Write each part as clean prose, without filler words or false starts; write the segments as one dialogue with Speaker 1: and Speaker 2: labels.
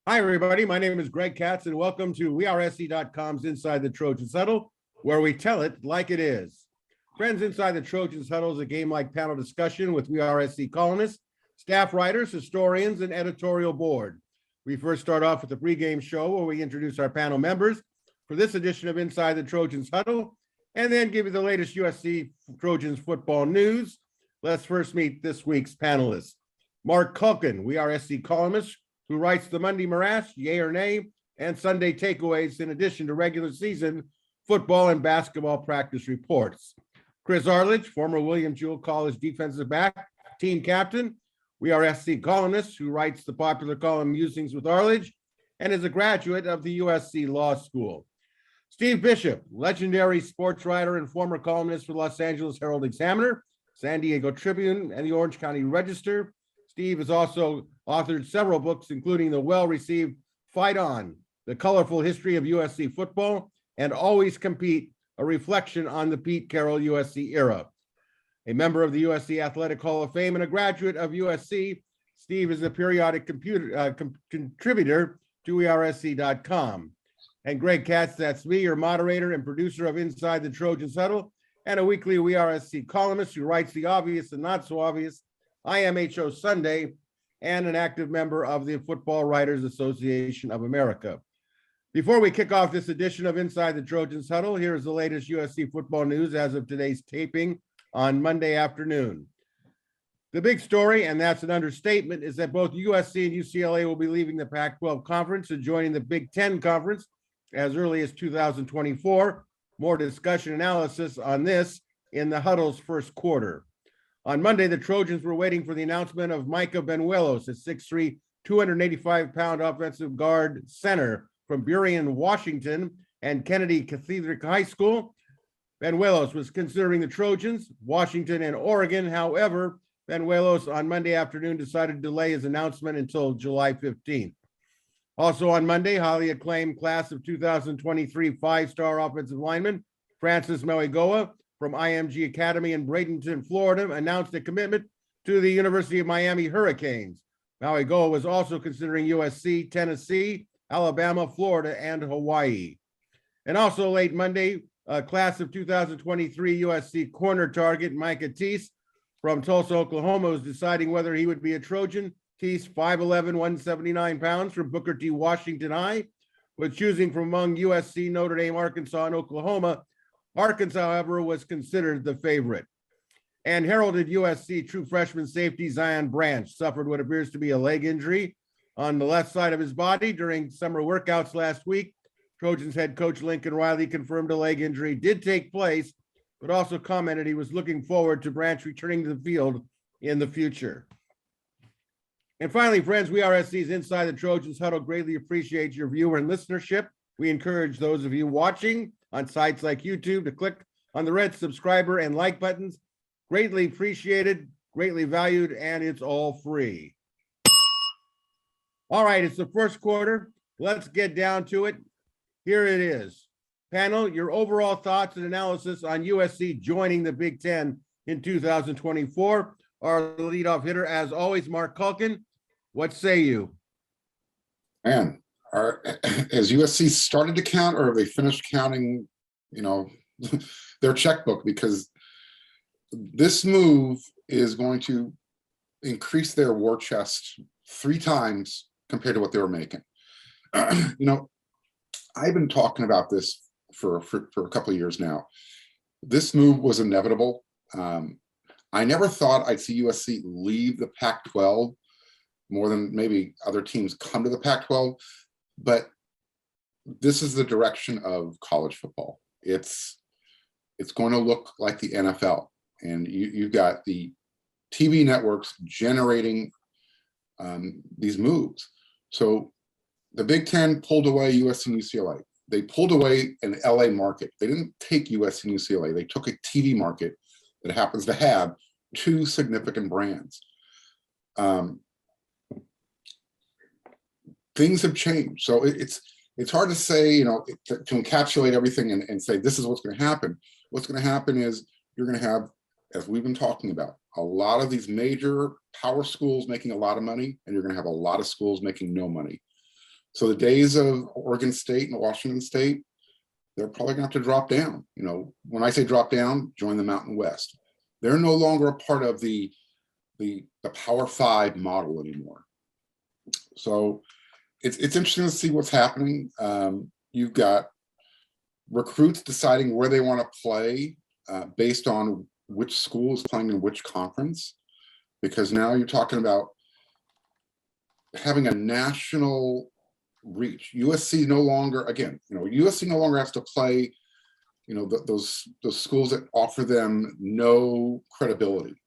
Speaker 1: Hi, everybody. My name is Greg Katz, and welcome to WeAreSC.com's Inside the Trojans Huddle, where we tell it like it is. Friends, Inside the Trojans Huddle is a game-like panel discussion with WeAreSC columnists, staff writers, historians, and editorial board. We first start off with the pregame show where we introduce our panel members for this edition of Inside the Trojans Huddle, and then give you the latest USC Trojans football news. Let's first meet this week's panelists. Marc Kulkin, WeAreSC columnist, who writes the Monday Morass, Yay or Nay, and Sunday Takeaways, in addition to regular season football and basketball practice reports. Chris Arledge, former William Jewell College defensive back, team captain, WeAreSC columnist, who writes the popular column Musings with Arlidge, and is a graduate of the USC Law School. Steve Bisheff, legendary sports writer and former columnist for the Los Angeles Herald-Examiner, San Diego Tribune, and the Orange County Register. Steve has also authored several books, including the well-received Fight On, The Colorful History of USC Football, and Always Compete, a reflection on the Pete Carroll USC era. A member of the USC Athletic Hall of Fame and a graduate of USC, Steve is a periodic contributor to WeAreSC.com. And Greg Katz, that's me, your moderator and producer of Inside the Trojans Huddle, and a weekly WeAreSC columnist who writes the obvious and not so obvious IMHO Sunday, and an active member of the Football Writers Association of America. Before we kick off this edition of Inside the Trojans Huddle, here is the latest USC football news as of today's taping on Monday afternoon. The big story, and that's an understatement, is that both USC and UCLA will be leaving the Pac-12 conference and joining the Big Ten conference as early as 2024. More discussion analysis on this in the Huddle's first quarter. On Monday, the Trojans were waiting for the announcement of Micah Benuelos, a 6'3", 285-pound offensive guard center from Burien, Washington, and Kennedy Cathedral High School. Benuelos was considering the Trojans, Washington, and Oregon. However, Benuelos on Monday afternoon decided to delay his announcement until July 15th. Also on Monday, highly acclaimed class of 2023 five-star offensive lineman Francis Mauigoa from IMG Academy in Bradenton, Florida, announced a commitment to the University of Miami Hurricanes. Mauigoa was also considering USC, Tennessee, Alabama, Florida, and Hawaii. And also late Monday, class of 2023 USC corner target Micah Teese from Tulsa, Oklahoma, was deciding whether he would be a Trojan. Teese, 5'11", 179 pounds from Booker T. Washington High, was choosing from among USC, Notre Dame, Arkansas, and Oklahoma. Arkansas, however, was considered the favorite. And heralded USC true freshman safety Zion Branch suffered what appears to be a leg injury on the left side of his body during summer workouts last week. Trojans head coach Lincoln Riley confirmed a leg injury did take place, but also commented he was looking forward to Branch returning to the field in the future. And finally, friends, WeAreSC's Inside the Trojans Huddle greatly appreciates your viewer and listenership. We encourage those of you watching on sites like YouTube to click on the red subscriber and like buttons. Greatly appreciated, greatly valued, and it's all free. All right, it's the first quarter. Let's get down to it. Here it is. Panel, your overall thoughts and analysis on USC joining the Big Ten in 2024. Our leadoff hitter, as always, Marc Kulkin. What say you?
Speaker 2: Man, has USC started to count, or have they finished counting, their checkbook? Because this move is going to increase their war chest 3 times compared to what they were making. I've been talking about this for a couple of years now. This move was inevitable. I never thought I'd see USC leave the Pac-12 more than maybe other teams come to the Pac-12, but this is the direction of college football. It's going to look like the NFL, and you've got the TV networks generating these moves. So the Big Ten pulled away USC and UCLA. They pulled away an LA market. They didn't take USC and UCLA. They took a TV market that happens to have 2 significant brands. Things have changed. So it's hard to say, to encapsulate everything and say, this is what's going to happen. What's going to happen is you're going to have, as we've been talking about, a lot of these major power schools making a lot of money, and you're going to have a lot of schools making no money. So the days of Oregon State and Washington State, they're probably going to have to drop down. You know, when I say drop down, join the Mountain West. They're no longer a part of the Power Five model anymore. So it's interesting to see what's happening. You've got recruits deciding where they want to play based on which school is playing in which conference, because now you're talking about having a national reach. USC no longer, again, you know, USC no longer has to play, you know, those schools that offer them no credibility.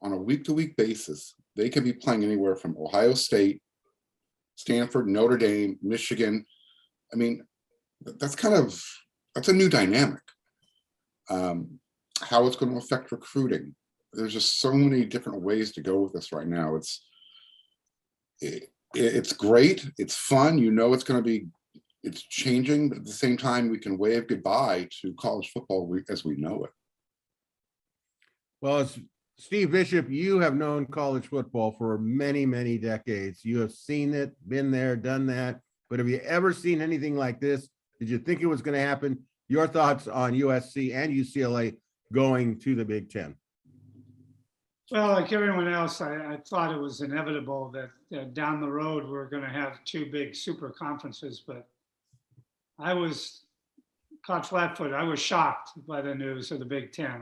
Speaker 2: On a week-to-week basis, they can be playing anywhere from Ohio State, Stanford, Notre Dame, Michigan. I mean, that's a new dynamic. How it's going to affect recruiting. There's just so many different ways to go with this right now. It's great. It's fun. You know, it's changing, but at the same time, we can wave goodbye to college football as we know it.
Speaker 1: Well, it's Steve Bisheff, you have known college football for many, many decades. You have seen it, been there, done that. But have you ever seen anything like this? Did you think it was going to happen? Your thoughts on USC and UCLA going to the Big Ten?
Speaker 3: Well, like everyone else, I thought it was inevitable that down the road we're going to have two big super conferences, but I was caught flat-footed. I was shocked by the news of the Big Ten.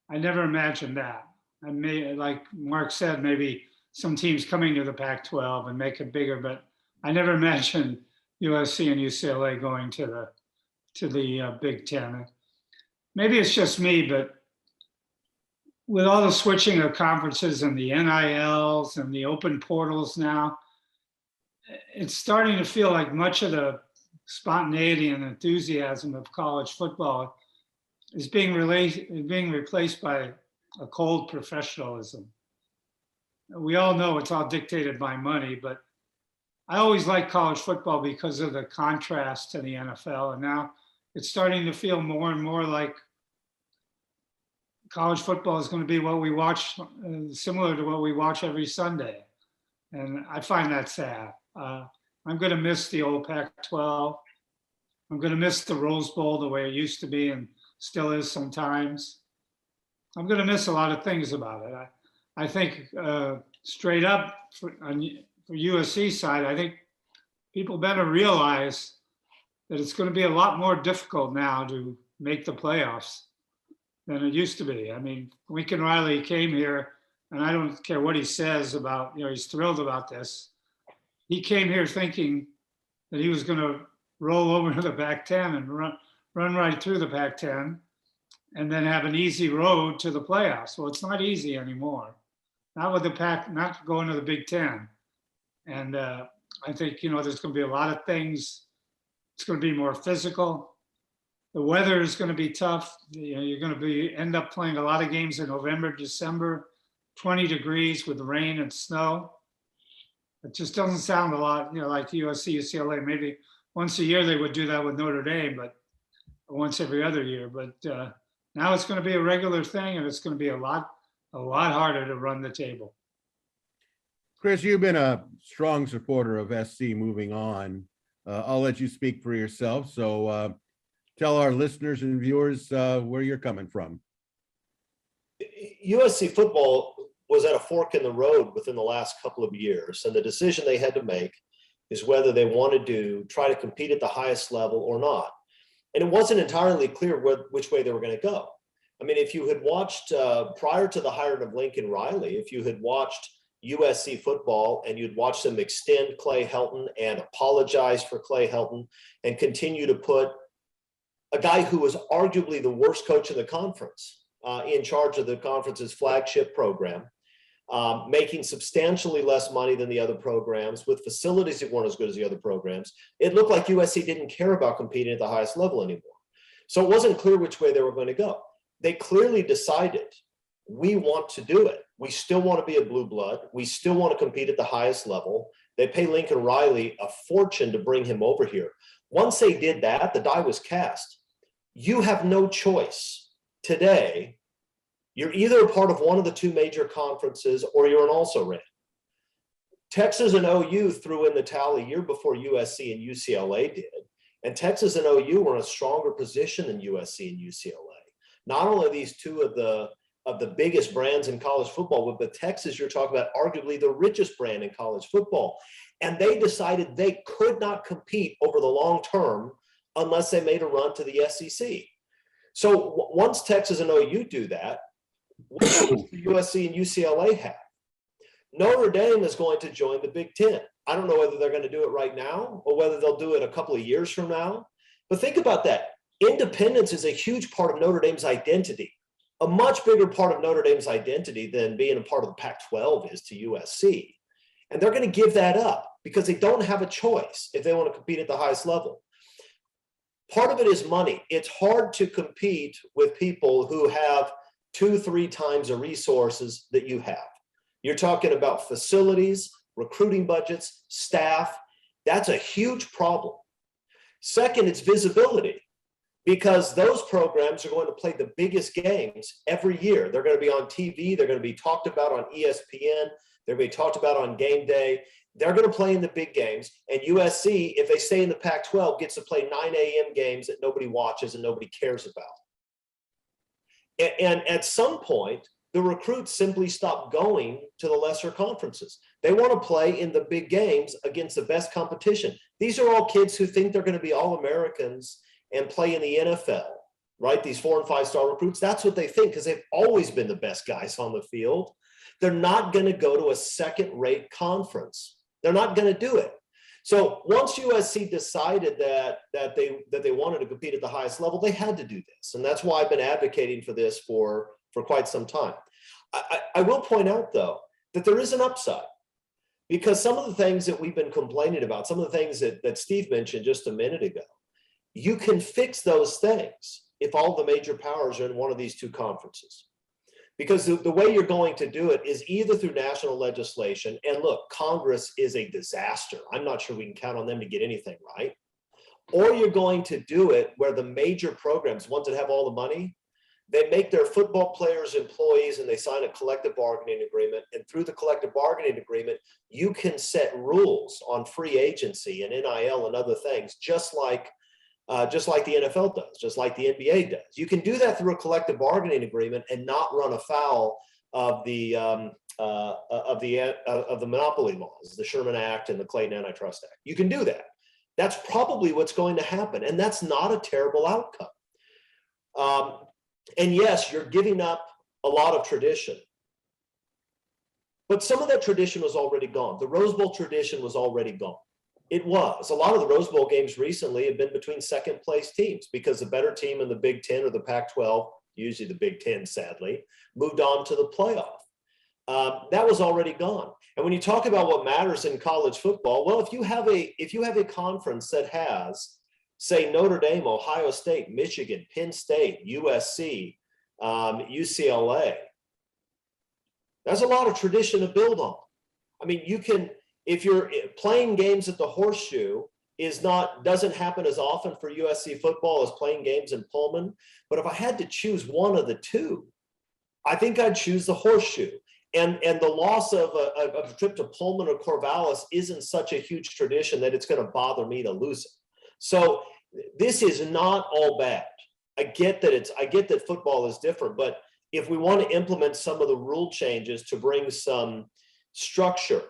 Speaker 3: I never imagined that. I may, like Mark said, maybe some teams coming to the Pac-12 and make it bigger, but I never imagined USC and UCLA going to the Big Ten. Maybe it's just me, but with all the switching of conferences and the NILs and the open portals now, it's starting to feel like much of the spontaneity and enthusiasm of college football is being replaced by a cold professionalism. We all know it's all dictated by money, but I always liked college football because of the contrast to the NFL, and now it's starting to feel more and more like college football is going to be what we watch, similar to what we watch every Sunday. And I find that sad. I'm going to miss the old Pac-12. I'm going to miss the Rose Bowl the way it used to be and still is sometimes. I'm going to miss a lot of things about it. I think straight up for USC side, I think people better realize that it's going to be a lot more difficult now to make the playoffs than it used to be. I mean, Lincoln Riley came here, and I don't care what he says about, you know, he's thrilled about this. He came here thinking that he was going to roll over to the Pac-10 and run right through the Pac-10 and then have an easy road to the playoffs. Well, it's not easy anymore. Not with the Pac, not going to the Big Ten. And I think, you know, there's going to be a lot of things. It's going to be more physical. The weather is going to be tough. You know, you're going to end up playing a lot of games in November, December, 20 degrees with rain and snow. It just doesn't sound a lot, you know, like USC, UCLA. Maybe once a year they would do that with Notre Dame, but once every other year. But now it's going to be a regular thing, and it's going to be a lot harder to run the table.
Speaker 1: Chris, you've been a strong supporter of SC moving on. I'll let you speak for yourself. So tell our listeners and viewers where you're coming from.
Speaker 4: USC football was at a fork in the road within the last couple of years, and the decision they had to make is whether they wanted to try to compete at the highest level or not. And it wasn't entirely clear which way they were going to go. I mean, if you had watched prior to the hiring of Lincoln Riley, if you had watched USC football and you'd watched them extend Clay Helton and apologize for Clay Helton and continue to put a guy who was arguably the worst coach in the conference in charge of the conference's flagship program, making substantially less money than the other programs with facilities that weren't as good as the other programs, it looked like USC didn't care about competing at the highest level anymore. So it wasn't clear which way they were going to go. They clearly decided, we want to do it. We still want to be a blue blood. We still want to compete at the highest level. They pay Lincoln Riley a fortune to bring him over here. Once they did that, the die was cast. You have no choice today. You're either a part of one of the two major conferences or you're an also-ran. Texas and OU threw in the towel a year before USC and UCLA did. And Texas and OU were in a stronger position than USC and UCLA. Not only are these two of the biggest brands in college football, but Texas, you're talking about arguably the richest brand in college football. And they decided they could not compete over the long term unless they made a run to the SEC. So once Texas and OU do that, what does the USC and UCLA have? Notre Dame is going to join the Big Ten. I don't know whether they're going to do it right now or whether they'll do it a couple of years from now. But think about that. Independence is a huge part of Notre Dame's identity, a much bigger part of Notre Dame's identity than being a part of the Pac-12 is to USC. And they're going to give that up because they don't have a choice if they want to compete at the highest level. Part of it is money. It's hard to compete with people who have 2-3 times the resources that you have. You're talking about facilities, recruiting budgets, staff. That's a huge problem. Second, it's visibility, because those programs are going to play the biggest games every year. They're going to be on TV. They're going to be talked about on ESPN. They're going to be talked about on game day. They're going to play in the big games. And USC, if they stay in the Pac-12, gets to play 9 a.m. games that nobody watches and nobody cares about. And at some point, the recruits simply stop going to the lesser conferences. They want to play in the big games against the best competition. These are all kids who think they're going to be All-Americans and play in the NFL, right? These 4- and 5-star recruits, that's what they think because they've always been the best guys on the field. They're not going to go to a second-rate conference. They're not going to do it. So once USC decided that they wanted to compete at the highest level, they had to do this. And that's why I've been advocating for this for quite some time. I will point out, though, that there is an upside, because some of the things that we've been complaining about, some of the things that Steve mentioned just a minute ago, you can fix those things if all the major powers are in one of these two conferences. Because the way you're going to do it is either through national legislation, and look, Congress is a disaster. I'm not sure we can count on them to get anything right. Or you're going to do it where the major programs, ones that have all the money, they make their football players employees and they sign a collective bargaining agreement. And through the collective bargaining agreement, you can set rules on free agency and NIL and other things, just like the NFL does, just like the NBA does. You can do that through a collective bargaining agreement and not run afoul of the monopoly laws, the Sherman Act and the Clayton Antitrust Act. You can do that. That's probably what's going to happen, and that's not a terrible outcome. And yes, you're giving up a lot of tradition, but some of that tradition was already gone. The Rose Bowl tradition was already gone. It was. A lot of the Rose Bowl games recently have been between second place teams because the better team in the Big Ten or the Pac-12, usually the Big Ten, sadly, moved on to the playoff. That was already gone. And when you talk about what matters in college football, well, if you have a conference that has, say, Notre Dame, Ohio State, Michigan, Penn State, USC, UCLA, that's a lot of tradition to build on. I mean, you can, if you're playing games at the Horseshoe doesn't happen as often for USC football as playing games in Pullman. But if I had to choose one of the two, I think I'd choose the Horseshoe. And the loss of a trip to Pullman or Corvallis isn't such a huge tradition that it's going to bother me to lose it. So this is not all bad. I get that football is different, but if we want to implement some of the rule changes to bring some structure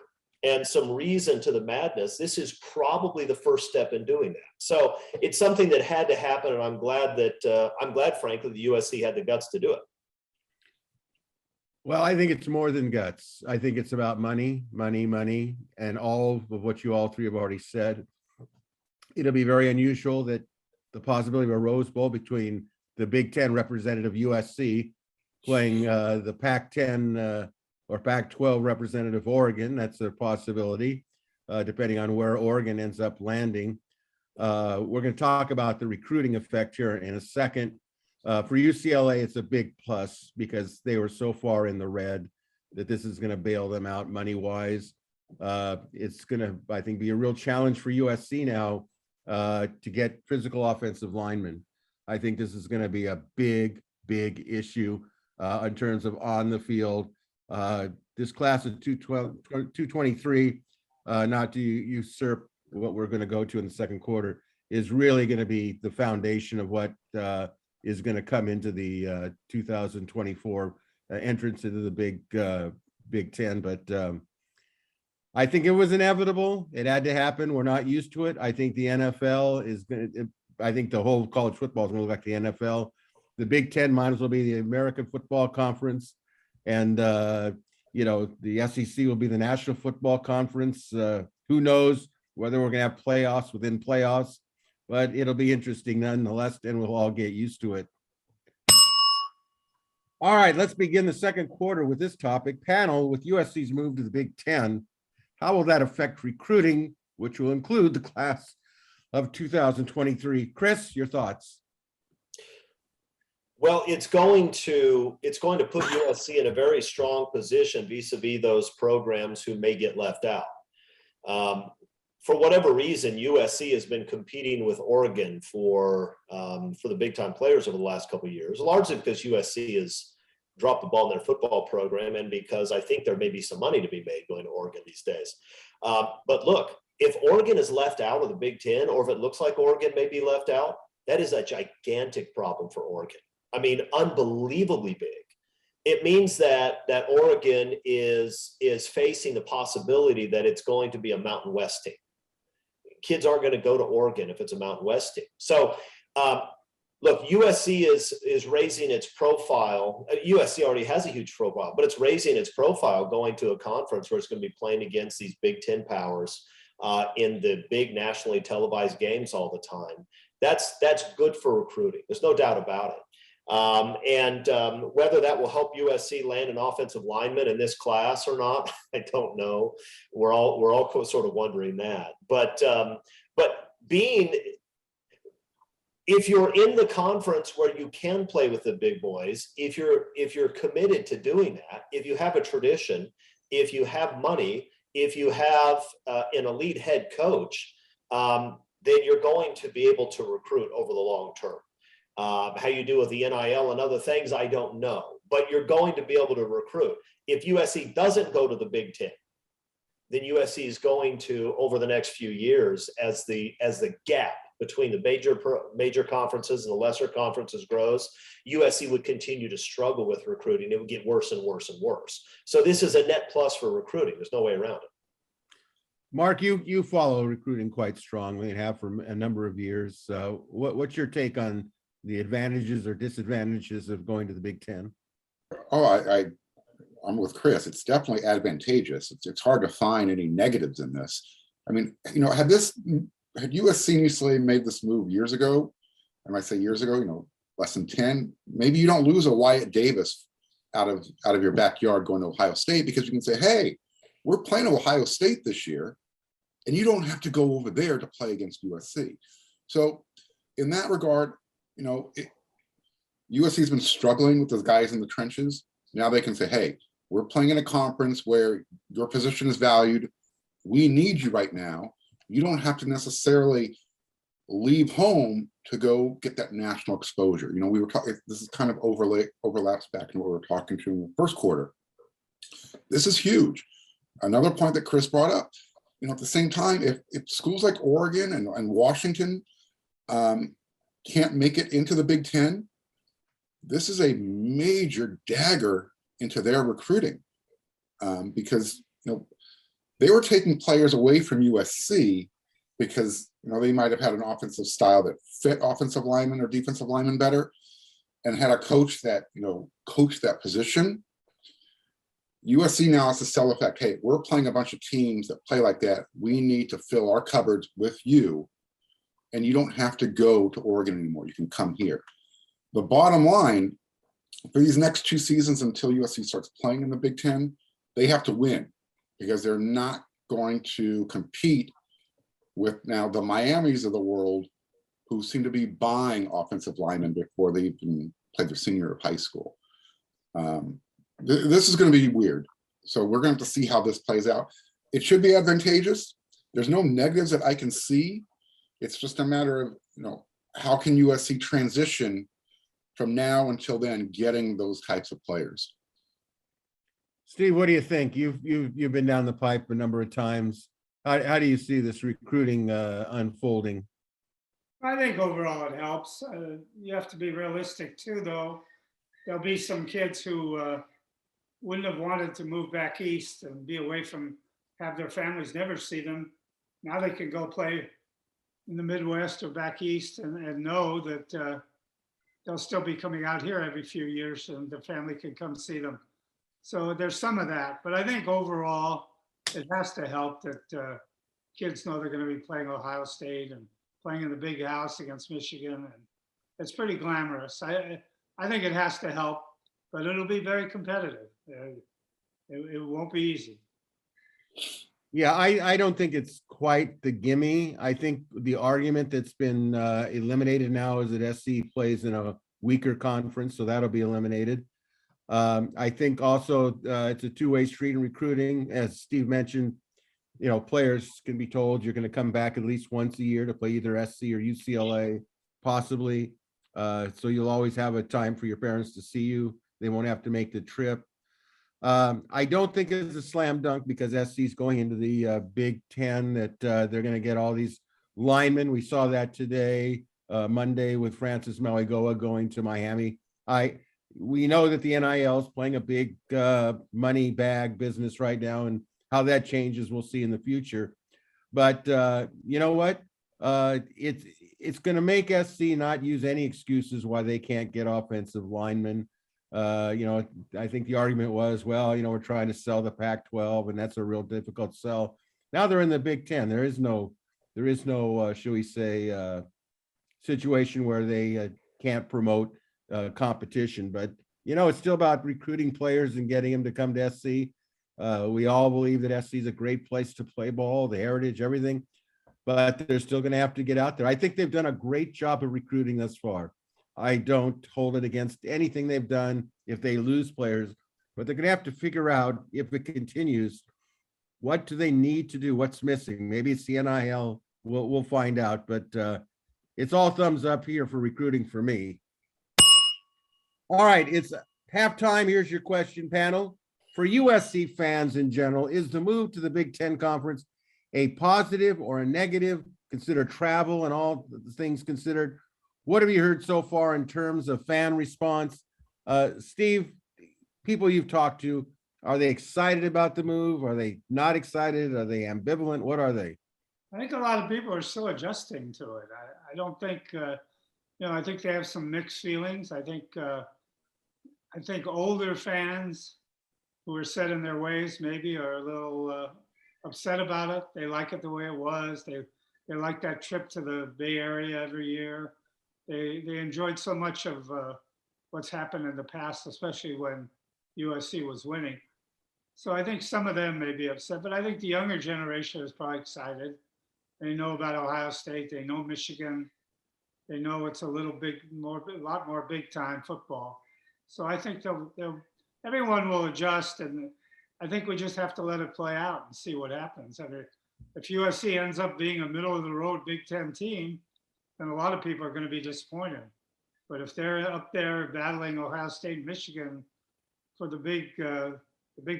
Speaker 4: and some reason to the madness, this is probably the first step in doing that. So it's something that had to happen, and I'm glad, frankly, the USC had the guts to do it.
Speaker 1: Well, I think it's more than guts. I think it's about money, and all of what you all three have already said. It'll be very unusual that the possibility of a Rose Bowl between the Big Ten representative USC playing the Pac-10 or Pac-12 representative Oregon. That's a possibility, depending on where Oregon ends up landing. We're going to talk about the recruiting effect here in a second. For UCLA, it's a big plus because they were so far in the red that this is going to bail them out money-wise. It's going to, I think, be a real challenge for USC now to get physical offensive linemen. I think this is going to be a big issue in terms of on the field. This class of 223 not to usurp what we're going to go to in the second quarter, is really going to be the foundation of what is going to come into the 2024 entrance into the Big Ten. But I think it was inevitable. It had to happen. We're not used to it. I think the NFL is going to, I think the whole college football is going to look like the NFL. The Big Ten might as well be the American Football Conference. And, you know, the SEC will be the National Football Conference. Who knows whether we're going to have playoffs within playoffs, but it'll be interesting nonetheless, and we'll all get used to it. All right, let's begin the second quarter with this topic. Panel, with USC's move to the Big Ten, how will that affect recruiting, which will include the class of 2023? Chris, your thoughts?
Speaker 4: Well, it's going to put USC in a very strong position vis-a-vis those programs who may get left out. For whatever reason, USC has been competing with Oregon for the big time players over the last couple of years, largely because USC has dropped the ball in their football program, and because I think there may be some money to be made going to Oregon these days. But look, if Oregon is left out of the Big Ten, or if it looks like Oregon may be left out, that is a gigantic problem for Oregon. I mean, unbelievably big. It means that Oregon is facing the possibility that it's going to be a Mountain West team. Kids aren't going to go to Oregon if it's a Mountain West team. So, look, USC is raising its profile. USC already has a huge profile, but it's raising its profile going to a conference where it's going to be playing against these Big Ten powers in the big nationally televised games all the time. That's good for recruiting. There's no doubt about it. Whether that will help USC land an offensive lineman in this class or not, I don't know. We're all sort of wondering that. But if you're in the conference where you can play with the big boys, if you're committed to doing that, if you have a tradition, if you have money, if you have an elite head coach, then you're going to be able to recruit over the long term. How you do with the NIL and other things, I don't know, but you're going to be able to recruit. If USC doesn't go to the Big Ten, then USC is going to, over the next few years, as the gap between the major conferences and the lesser conferences grows, USC would continue to struggle with recruiting. It would get worse and worse and worse. So this is a net plus for recruiting. There's no way around it.
Speaker 1: Mark, you follow recruiting quite strongly and have for a number of years. What's your take on the advantages or disadvantages of going to the Big Ten?
Speaker 2: Oh, I'm with Chris. It's definitely advantageous. It's hard to find any negatives in this. I mean, you know, had USC UCLA made this move years ago, and I say years ago, you know, less than 10, maybe you don't lose a Wyatt Davis out of your backyard going to Ohio State, because you can say, hey, we're playing Ohio State this year, and you don't have to go over there to play against USC. So in that regard, you know, USC has been struggling with those guys in the trenches. Now they can say, hey, we're playing in a conference where your position is valued. We need you right now. You don't have to necessarily leave home to go get that national exposure. You know, we were talking, this is kind of overlaps back in what we were talking to in the first quarter. This is huge. Another point that Chris brought up, you know, at the same time, if schools like Oregon and Washington can't make it into the Big Ten, this is a major dagger into their recruiting, because, you know, they were taking players away from USC because, you know, they might have had an offensive style that fit offensive linemen or defensive linemen better, and had a coach that, you know, coached that position. USC now has to sell the fact, hey, we're playing a bunch of teams that play like that. We need to fill our cupboards with you, and you don't have to go to Oregon anymore. You can come here. The bottom line, for these next 2 seasons until USC starts playing in the Big Ten, they have to win, because they're not going to compete with now the Miamis of the world, who seem to be buying offensive linemen before they even played their senior year of high school. This is going to be weird. So we're going to have to see how this plays out. It should be advantageous. There's no negatives that I can see. It's just a matter of, you know, how can USC transition from now until then, getting those types of players.
Speaker 1: Steve, what do you think? You've been down the pipe a number of times. How do you see this recruiting unfolding?
Speaker 3: I think overall it helps. You have to be realistic too, though. There'll be some kids who wouldn't have wanted to move back east and be away from, have their families never see them. Now they can go play in the Midwest or back east and know that they'll still be coming out here every few years and the family can come see them. So there's some of that, but I think overall it has to help that kids know they're going to be playing Ohio State and playing in the big house against Michigan, and it's pretty glamorous. I think it has to help, but it'll be very competitive. It won't be easy.
Speaker 1: Yeah, I don't think it's quite the gimme. I think the argument that's been eliminated now is that SC plays in a weaker conference, so that'll be eliminated. I think also it's a two-way street in recruiting. As Steve mentioned, players can be told you're going to come back at least once a year to play either SC or UCLA, possibly. So you'll always have a time for your parents to see you. They won't have to make the trip. I don't think it's a slam dunk because SC is going into the Big Ten, that they're going to get all these linemen. We saw that today, Monday, with Francis Maligoa going to Miami. We know that the NIL is playing a big money bag business right now, and how that changes, we'll see in the future. But you know what? It's going to make SC not use any excuses why they can't get offensive linemen. I think the argument was, well, we're trying to sell the Pac-12, and that's a real difficult sell. Now they're in the Big Ten. There is no, shall we say, situation where they can't promote competition. But it's still about recruiting players and getting them to come to SC. We all believe that SC is a great place to play ball, the heritage, everything, but they're still going to have to get out there. I think they've done a great job of recruiting thus far. I don't hold it against anything they've done if they lose players, but they're going to have to figure out, if it continues, what do they need to do? What's missing? Maybe it's the NIL. We'll find out, but it's all thumbs up here for recruiting for me. All right, it's halftime. Here's your question, panel. For USC fans in general, is the move to the Big Ten Conference a positive or a negative? Consider travel and all the things considered. What have you heard so far in terms of fan response? Steve, people you've talked to, are they excited about the move? Are they not excited? Are they ambivalent? What are they?
Speaker 3: I think a lot of people are still adjusting to it. I don't think, I think they have some mixed feelings. I think older fans who are set in their ways maybe are a little upset about it. They like it the way it was. They like that trip to the Bay Area every year. They enjoyed so much of what's happened in the past, especially when USC was winning. So I think some of them may be upset, but I think the younger generation is probably excited. They know about Ohio State. They know Michigan. They know it's a lot more big time football. So I think everyone will adjust, and I think we just have to let it play out and see what happens. I mean, if USC ends up being a middle of the road Big Ten team, then a lot of people are going to be disappointed. But if they're up there battling Ohio State, Michigan for the big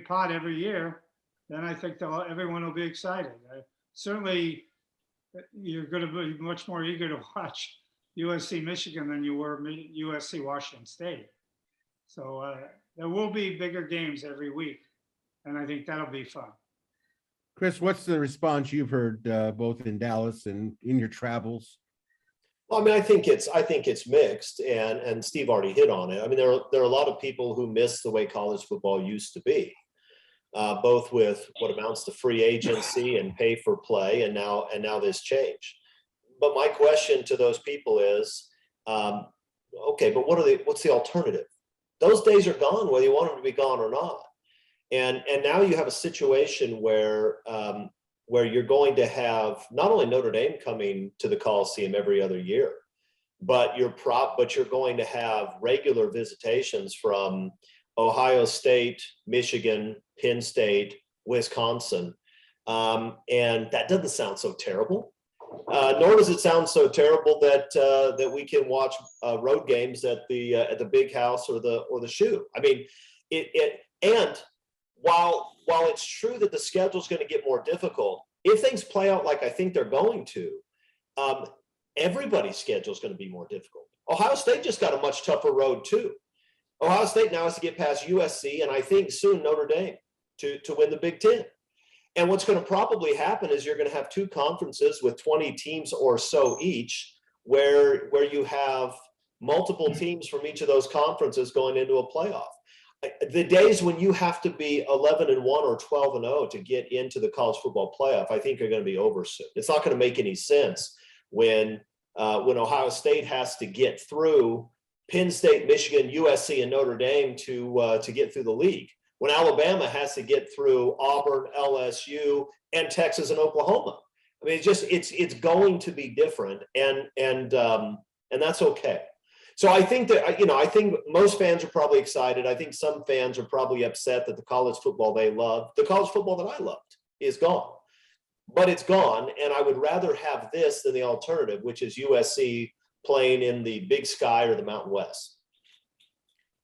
Speaker 3: pot every year, then I think everyone will be excited. Certainly, you're going to be much more eager to watch USC Michigan than you were USC Washington State. So there will be bigger games every week, and I think that'll be fun.
Speaker 1: Chris, what's the response you've heard both in Dallas and in your travels?
Speaker 4: Well, I mean, I think it's mixed, and Steve already hit on it. I mean, there are a lot of people who miss the way college football used to be, both with what amounts to free agency and pay for play, and now this change. But my question to those people is, okay, but what's the alternative? Those days are gone, whether you want them to be gone or not. And now you have a situation where you're going to have not only Notre Dame coming to the Coliseum every other year, but you're going to have regular visitations from Ohio State, Michigan, Penn State, Wisconsin, and that doesn't sound so terrible. Nor does it sound so terrible that we can watch road games at the Big House or the Shoe. I mean, and while it's true that the schedule is going to get more difficult, if things play out like I think they're going to, everybody's schedule is going to be more difficult. Ohio State just got a much tougher road too. Ohio State now has to get past USC and I think soon Notre Dame to win the Big Ten. And what's going to probably happen is you're going to have two conferences with 20 teams or so each, where you have multiple teams from each of those conferences going into a playoff. The days when you have to be 11-1 or 12-0 to get into the college football playoff, I think are going to be over soon. It's not going to make any sense when Ohio State has to get through Penn State, Michigan, USC, and Notre Dame to get through the league. When Alabama has to get through Auburn, LSU, and Texas and Oklahoma. I mean, it's going to be different, and that's okay. So I think that, I think most fans are probably excited. I think some fans are probably upset that the college football they love, the college football that I loved, is gone. But it's gone, and I would rather have this than the alternative, which is USC playing in the Big Sky or the Mountain West.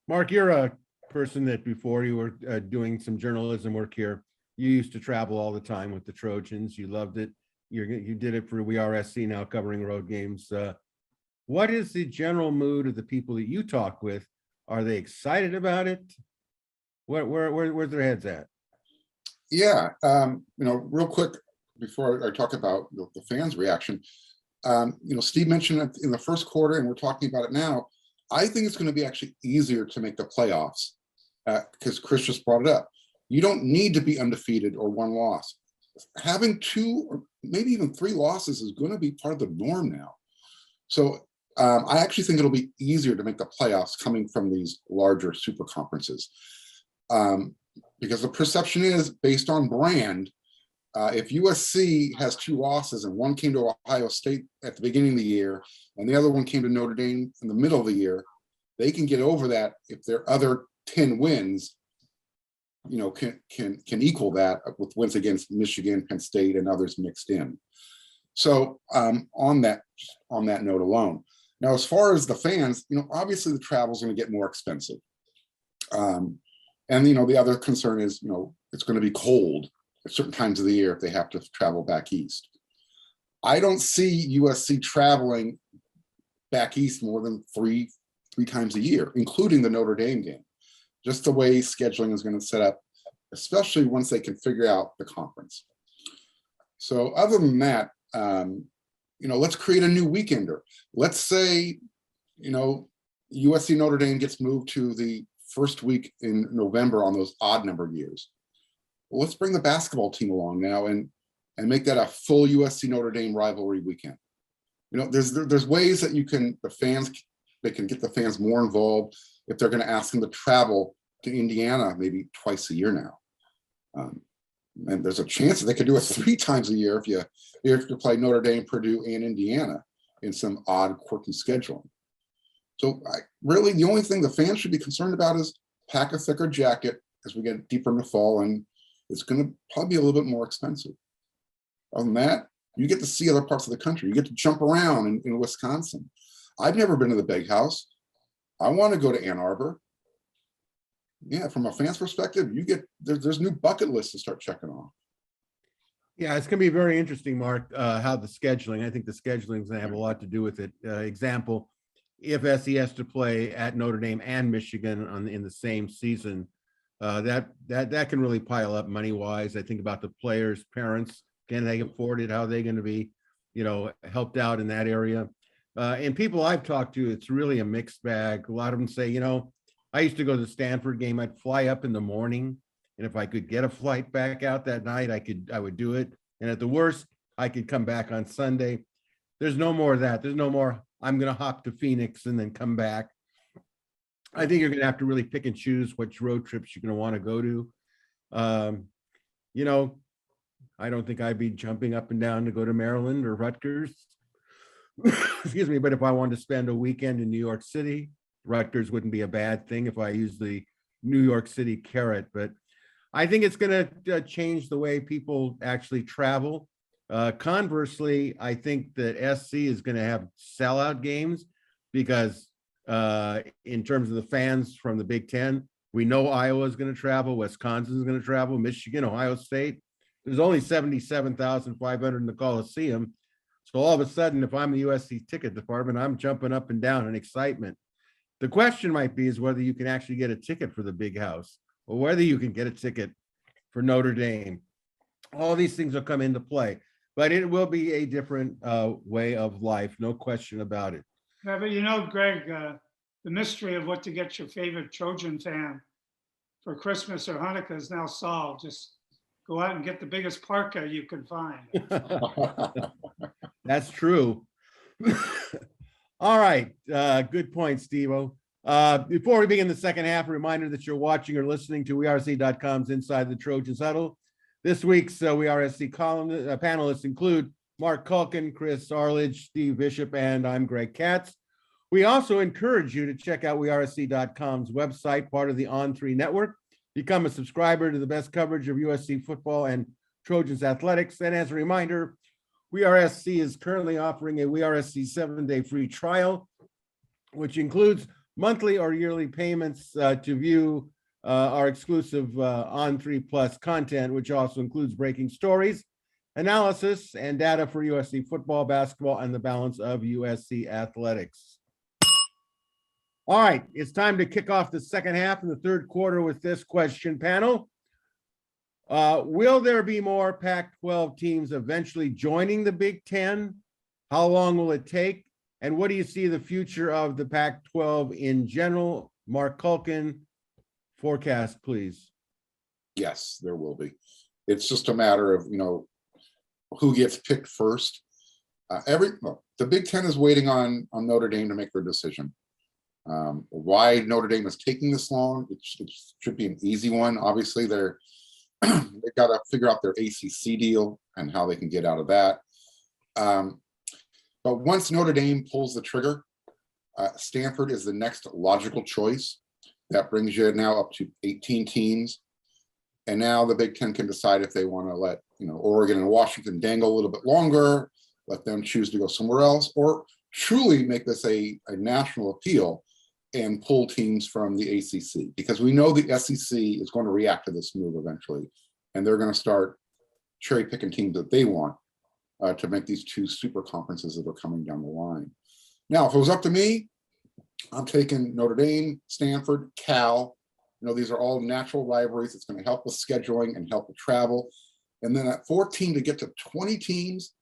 Speaker 1: Mark, you're a person that before you were doing some journalism work here, you used to travel all the time with the Trojans. You loved it. You did it for We Are SC now, covering road games. What is the general mood of the people that you talk with? Are they excited about it? Where's their heads at?
Speaker 2: Yeah, real quick before I talk about the fans' reaction, Steve mentioned it in the first quarter, and we're talking about it now. I think it's going to be actually easier to make the playoffs because Chris just brought it up. You don't need to be undefeated or one loss. Having 2 or maybe even 3 losses is going to be part of the norm now. So I actually think it'll be easier to make the playoffs coming from these larger super conferences because the perception is based on brand. If USC has 2 losses and one came to Ohio State at the beginning of the year and the other one came to Notre Dame in the middle of the year, they can get over that if their other 10 wins, can equal that with wins against Michigan, Penn State, and others mixed in. So on that note alone. Now, as far as the fans, obviously the travel is going to get more expensive. And the other concern is, it's going to be cold at certain times of the year if they have to travel back east. I don't see USC traveling back east more than three times a year, including the Notre Dame game. Just the way scheduling is going to set up, especially once they can figure out the conference. So other than that, let's create a new weekender. Let's say, USC Notre Dame gets moved to the first week in November on those odd number years. Well, let's bring the basketball team along now and make that a full USC Notre Dame rivalry weekend. There's ways that they can get the fans more involved if they're going to ask them to travel to Indiana maybe twice a year now. And there's a chance that they could do it 3 times a year if you play Notre Dame, Purdue, and Indiana in some odd, quirky scheduling. So really, the only thing the fans should be concerned about is pack a thicker jacket as we get deeper in the fall, and it's going to probably be a little bit more expensive. Other than that, you get to see other parts of the country. You get to jump around in Wisconsin. I've never been to the Big House. I want to go to Ann Arbor. Yeah, from a fan's perspective, there's new bucket lists to start checking off.
Speaker 1: Yeah, it's going to be very interesting, Mark, how the scheduling. I think the scheduling is going to have a lot to do with it. Example, if SC has to play at Notre Dame and Michigan in the same season, that can really pile up money-wise. I think about the players' parents. Can they afford it? How are they going to be, helped out in that area? And people I've talked to, it's really a mixed bag. A lot of them say, I used to go to the Stanford game. I'd fly up in the morning, and if I could get a flight back out that night, I would do it. And at the worst, I could come back on Sunday. There's no more of that. There's no more, I'm going to hop to Phoenix and then come back. I think you're going to have to really pick and choose which road trips you're going to want to go to. I don't think I'd be jumping up and down to go to Maryland or Rutgers. Excuse me, but if I wanted to spend a weekend in New York City, Rutgers wouldn't be a bad thing if I use the New York City carrot. But I think it's going to change the way people actually travel. Conversely, I think that SC is going to have sellout games because in terms of the fans from the Big Ten, we know Iowa is going to travel, Wisconsin is going to travel, Michigan, Ohio State. There's only 77,500 in the Coliseum. So all of a sudden, if I'm the USC ticket department, I'm jumping up and down in excitement. The question might be is whether you can actually get a ticket for the big house or whether you can get a ticket for Notre Dame. All these things will come into play, but it will be a different way of life. No question about it.
Speaker 3: Yeah, but you know, Greg, the mystery of what to get your favorite Trojan fan for Christmas or Hanukkah is now solved. Just go out and get the biggest parka you can find.
Speaker 1: That's true. All right. Good point, Steve-O. Before we begin the second half, a reminder that you're watching or listening to WeRSC.com's Inside the Trojans Huddle. This week's WeRSC panelists include Marc Kulkin, Chris Arledge, Steve Bisheff, and I'm Greg Katz. We also encourage you to check out WeRSC.com's website, part of the On3 network. Become a subscriber to the best coverage of USC football and Trojans athletics. And as a reminder, WeRSC is currently offering a WeRSC 7-day free trial, which includes monthly or yearly payments to view our exclusive On3 Plus content, which also includes breaking stories, analysis, and data for USC football, basketball, and the balance of USC athletics. All right, it's time to kick off the second half in the third quarter with this question, panel. Will there be more Pac-12 teams eventually joining the Big Ten? How long will it take? And what do you see the future of the Pac-12 in general? Marc Kulkin, forecast, please.
Speaker 2: Yes, there will be. It's just a matter of, who gets picked first. The Big Ten is waiting on Notre Dame to make their decision. Why Notre Dame is taking this long? It should be an easy one. Obviously, they've got to figure out their ACC deal and how they can get out of that. But once Notre Dame pulls the trigger, Stanford is the next logical choice. That brings you now up to 18 teams. And now the Big Ten can decide if they want to let Oregon and Washington dangle a little bit longer, let them choose to go somewhere else, or truly make this a national appeal and pull teams from the ACC, because we know the SEC is going to react to this move eventually, and they're going to start cherry picking teams that they want to make these two super conferences that are coming down the line. Now, if it was up to me, I'm taking Notre Dame, Stanford, Cal. These are all natural rivalries. It's going to help with scheduling and help with travel. And then at 14 to get to 20 teams,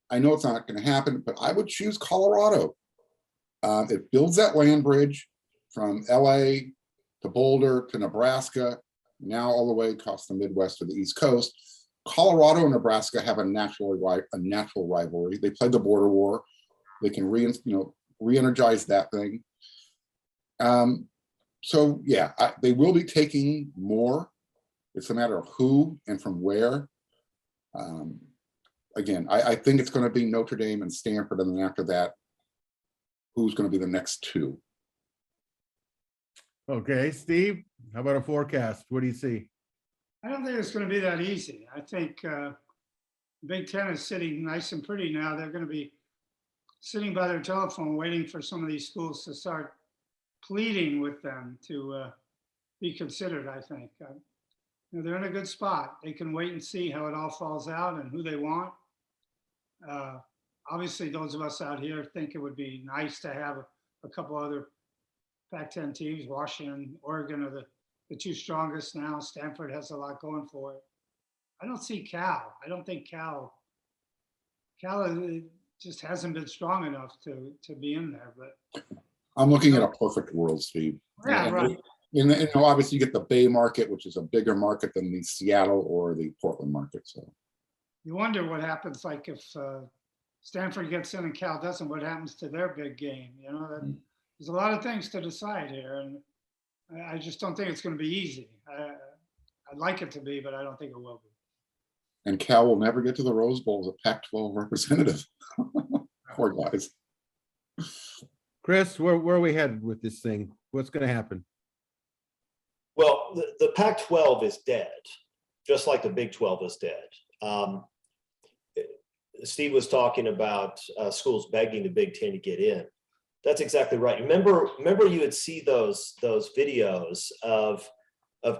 Speaker 2: I know it's not going to happen, but I would choose Colorado. It builds that land bridge from LA to Boulder to Nebraska, now all the way across the Midwest to the East Coast. Colorado and Nebraska have a natural rivalry. They played the border war. They can re-energize that thing. So yeah, they will be taking more. It's a matter of who and from where. Again, I think it's going to be Notre Dame and Stanford, and then after that, who's going to be the next two?
Speaker 1: Okay, Steve, how about a forecast? What do you see?
Speaker 3: I don't think it's going to be that easy. I think Big Ten is sitting nice and pretty now. They're going to be sitting by their telephone waiting for some of these schools to start pleading with them to be considered, I think. They're in a good spot. They can wait and see how it all falls out and who they want. Obviously, those of us out here think it would be nice to have a couple other Pac-10 teams. Washington, Oregon are the two strongest now. Stanford has a lot going for it. I don't see Cal. I don't think Cal just hasn't been strong enough to be in there. But
Speaker 2: I'm looking at a perfect world, Steve.
Speaker 3: Yeah, right.
Speaker 2: And obviously you get the Bay market, which is a bigger market than the Seattle or the Portland market. So
Speaker 3: you wonder what happens, like if Stanford gets in and Cal doesn't, what happens to their big game? There's a lot of things to decide here, and I just don't think it's going to be easy. I'd like it to be, but I don't think it will be.
Speaker 2: And Cal will never get to the Rose Bowl as a Pac-12 representative. Poor guys.
Speaker 1: Chris, where are we headed with this thing? What's going to happen?
Speaker 4: Well, the Pac-12 is dead, just like the Big 12 is dead. Steve was talking about schools begging the Big Ten to get in. That's exactly right. Remember you would see those videos of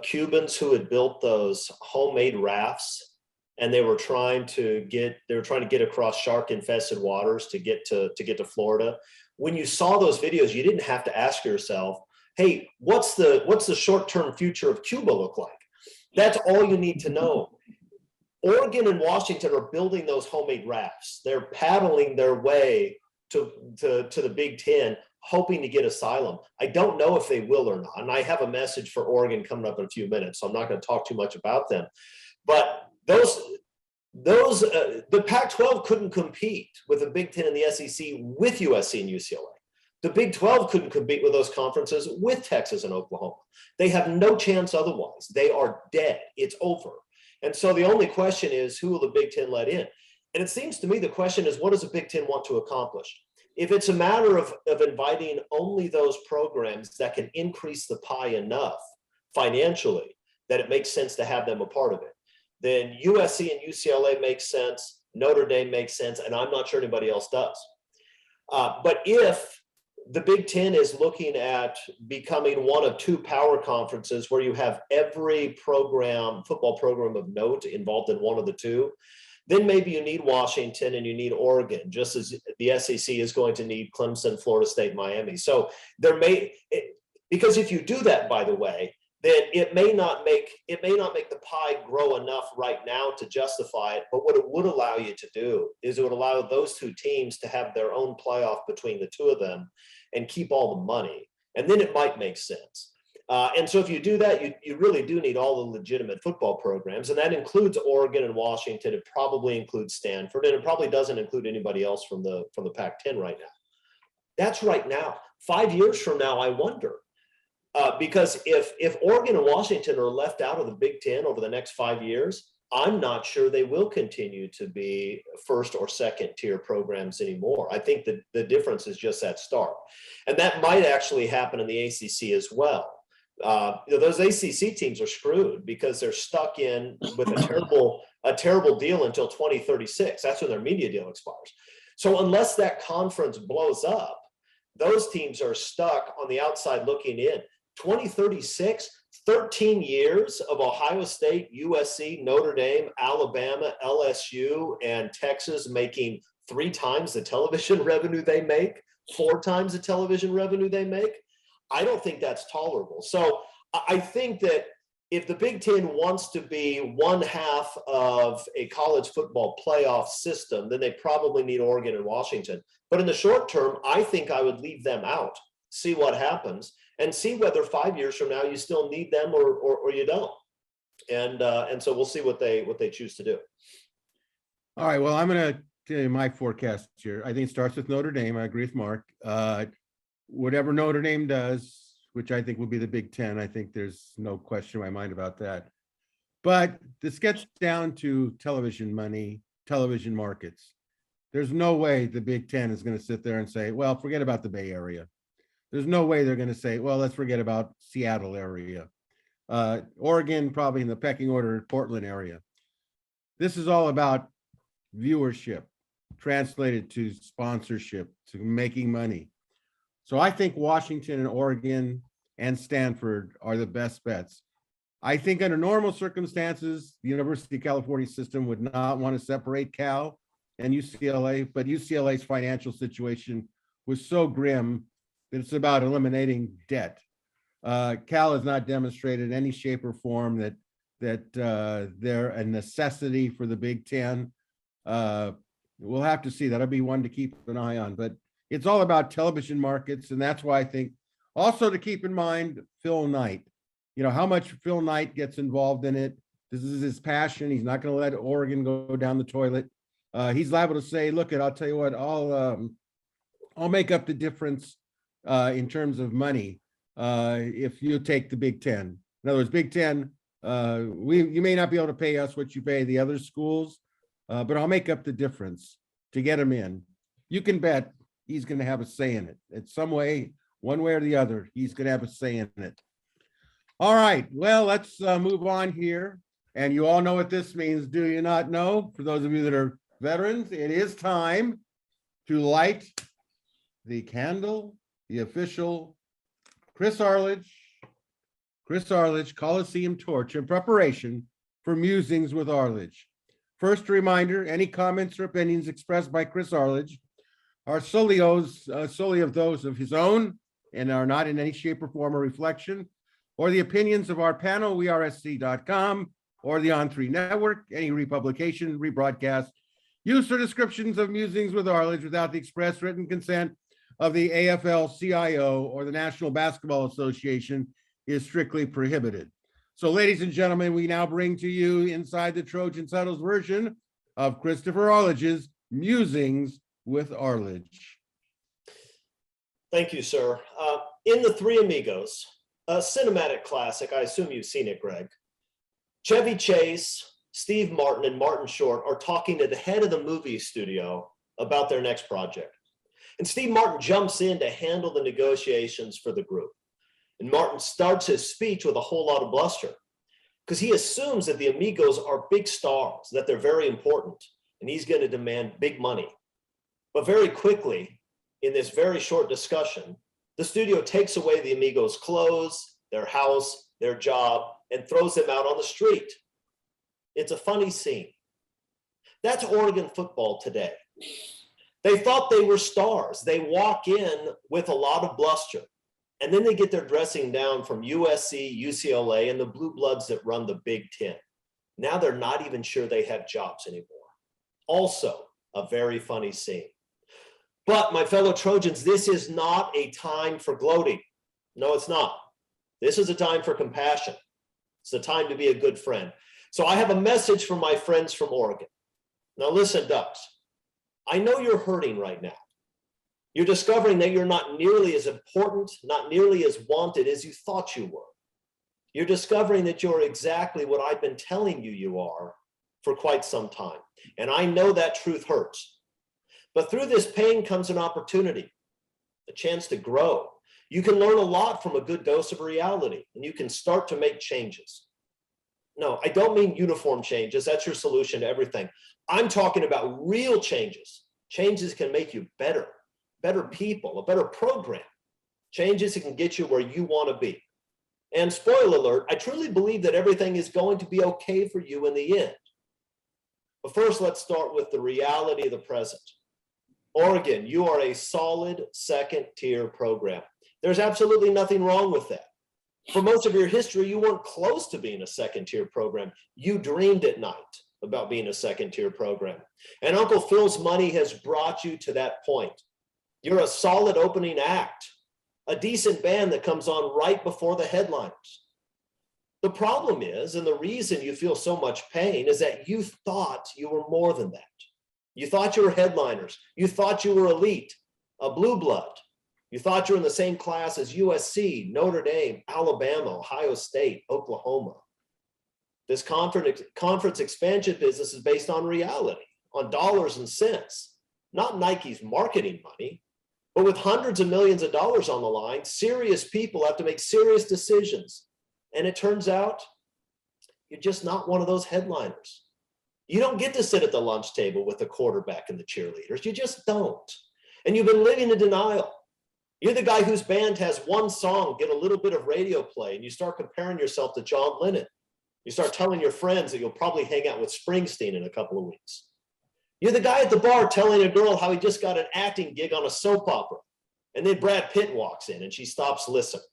Speaker 4: Cubans who had built those homemade rafts and they were trying to get across shark infested waters to get to Florida. When you saw those videos, you didn't have to ask yourself, hey, what's the short-term future of Cuba look like? That's all you need to know. Oregon and Washington are building those homemade rafts. They're paddling their way to the Big Ten, hoping to get asylum. I don't know if they will or not. And I have a message for Oregon coming up in a few minutes, so I'm not going to talk too much about them. But the Pac-12 couldn't compete with the Big Ten and the SEC with USC and UCLA. The Big 12 couldn't compete with those conferences with Texas and Oklahoma. They have no chance otherwise. They are dead. It's over. And so the only question is, who will the Big Ten let in? And it seems to me the question is, what does the Big Ten want to accomplish? If it's a matter of inviting only those programs that can increase the pie enough financially that it makes sense to have them a part of it, then USC and UCLA makes sense, Notre Dame makes sense, and I'm not sure anybody else does. But if the Big Ten is looking at becoming one of two power conferences where you have every football program of note involved in one of the two, then maybe you need Washington and you need Oregon, just as the SEC is going to need Clemson, Florida State, Miami. So because if you do that, by the way, then it may not make the pie grow enough right now to justify it. But what it would allow you to do is it would allow those two teams to have their own playoff between the two of them and keep all the money. And then it might make sense. And so if you do that, you really do need all the legitimate football programs. And that includes Oregon and Washington. It probably includes Stanford, and it probably doesn't include anybody else from the Pac-10 right now. That's right now. 5 years from now, I wonder. Because if Oregon and Washington are left out of the Big Ten over the next 5 years, I'm not sure they will continue to be first or second tier programs anymore. I think that the difference is just that start. And that might actually happen in the ACC as well. Those ACC teams are screwed because they're stuck in with a terrible deal until 2036. That's when their media deal expires. So unless that conference blows up, those teams are stuck on the outside looking in. 2036, 13 years of Ohio State, USC, Notre Dame, Alabama, LSU, and Texas making 3 times the television revenue they make, 4 times the television revenue they make. I don't think that's tolerable. So I think that if the Big Ten wants to be one half of a college football playoff system, then they probably need Oregon and Washington. But in the short term, I think I would leave them out, see what happens, and see whether 5 years from now you still need them or you don't. And so we'll see what they choose to do.
Speaker 1: All right. Well, I'm going to tell you my forecast here. I think it starts with Notre Dame. I agree with Mark. Whatever Notre Dame does, which I think will be the Big Ten, I think there's no question in my mind about that. But this gets down to television money, television markets. There's no way the Big Ten is going to sit there and say, well, forget about the Bay Area. There's no way they're going to say, well, let's forget about Seattle area. Oregon, probably in the pecking order, Portland area. This is all about viewership, translated to sponsorship, to making money. So I think Washington and Oregon and Stanford are the best bets. I think under normal circumstances, the University of California system would not want to separate Cal and UCLA, but UCLA's financial situation was so grim that it's about eliminating debt. Cal has not demonstrated in any shape or form that they're a necessity for the Big Ten. We'll have to see. That'll be one to keep an eye on, but it's all about television markets. And that's why I think also to keep in mind, Phil Knight, how much Phil Knight gets involved in it. This is his passion. He's not going to let Oregon go down the toilet. He's liable to say, look, I'll tell you what, I'll make up the difference in terms of money if you take the Big Ten. In other words, Big Ten, you may not be able to pay us what you pay the other schools, but I'll make up the difference to get him in. You can bet he's going to have a say in it. In some way, one way or the other, he's going to have a say in it. All right, well, let's move on here. And you all know what this means, do you not know? For those of you that are veterans, it is time to light the candle, the official Chris Arledge Coliseum torch in preparation for Musings with Arlidge. First, a reminder, any comments or opinions expressed by Chris Arledge are solely of those of his own and are not in any shape or form a reflection or the opinions of our panel, wearesc.com, or the On3 Network, any republication, rebroadcast, use or descriptions of Musings with Arlidge without the express written consent of the AFL-CIO or the National Basketball Association is strictly prohibited. So, ladies and gentlemen, we now bring to you Inside the Trojans Huddle's version of Christopher Arledge's Musings with Arlidge.
Speaker 4: Thank you, sir. In The Three Amigos, a cinematic classic, I assume you've seen it, Greg, Chevy Chase, Steve Martin, and Martin Short are talking to the head of the movie studio about their next project. And Steve Martin jumps in to handle the negotiations for the group. And Martin starts his speech with a whole lot of bluster because he assumes that the Amigos are big stars, that they're very important, and he's going to demand big money. But very quickly, in this very short discussion, the studio takes away the Amigos' clothes, their house, their job, and throws them out on the street. It's a funny scene. That's Oregon football today. They thought they were stars. They walk in with a lot of bluster, and then they get their dressing down from USC, UCLA, and the blue bloods that run the Big Ten. Now they're not even sure they have jobs anymore. Also, a very funny scene. But my fellow Trojans, this is not a time for gloating. No, it's not. This is a time for compassion. It's a time to be a good friend. So I have a message for my friends from Oregon. Now listen, Ducks. I know you're hurting right now. You're discovering that you're not nearly as important, not nearly as wanted as you thought you were. You're discovering that you're exactly what I've been telling you you are for quite some time. And I know that truth hurts. But through this pain comes an opportunity, a chance to grow. You can learn a lot from a good dose of reality, and you can start to make changes. No, I don't mean uniform changes. That's your solution to everything. I'm talking about real changes. Changes can make you better people, a better program. Changes that can get you where you want to be. And spoiler alert, I truly believe that everything is going to be okay for you in the end. But first, let's start with the reality of the present. Oregon, you are a solid second-tier program. There's absolutely nothing wrong with that. For most of your history, you weren't close to being a second-tier program. You dreamed at night about being a second-tier program. And Uncle Phil's money has brought you to that point. You're a solid opening act, a decent band that comes on right before the headliners. The problem is, and the reason you feel so much pain, is that you thought you were more than that. You thought you were headliners. You thought you were elite, a blue blood. You thought you were in the same class as USC, Notre Dame, Alabama, Ohio State, Oklahoma. This conference expansion business is based on reality, on dollars and cents, not Nike's marketing money. But with hundreds of millions of dollars on the line, serious people have to make serious decisions. And it turns out you're just not one of those headliners. You don't get to sit at the lunch table with the quarterback and the cheerleaders. You just don't. And you've been living in denial. You're the guy whose band has one song, get a little bit of radio play, and you start comparing yourself to John Lennon. You start telling your friends that you'll probably hang out with Springsteen in a couple of weeks. You're the guy at the bar telling a girl how he just got an acting gig on a soap opera, and then Brad Pitt walks in and she stops listening.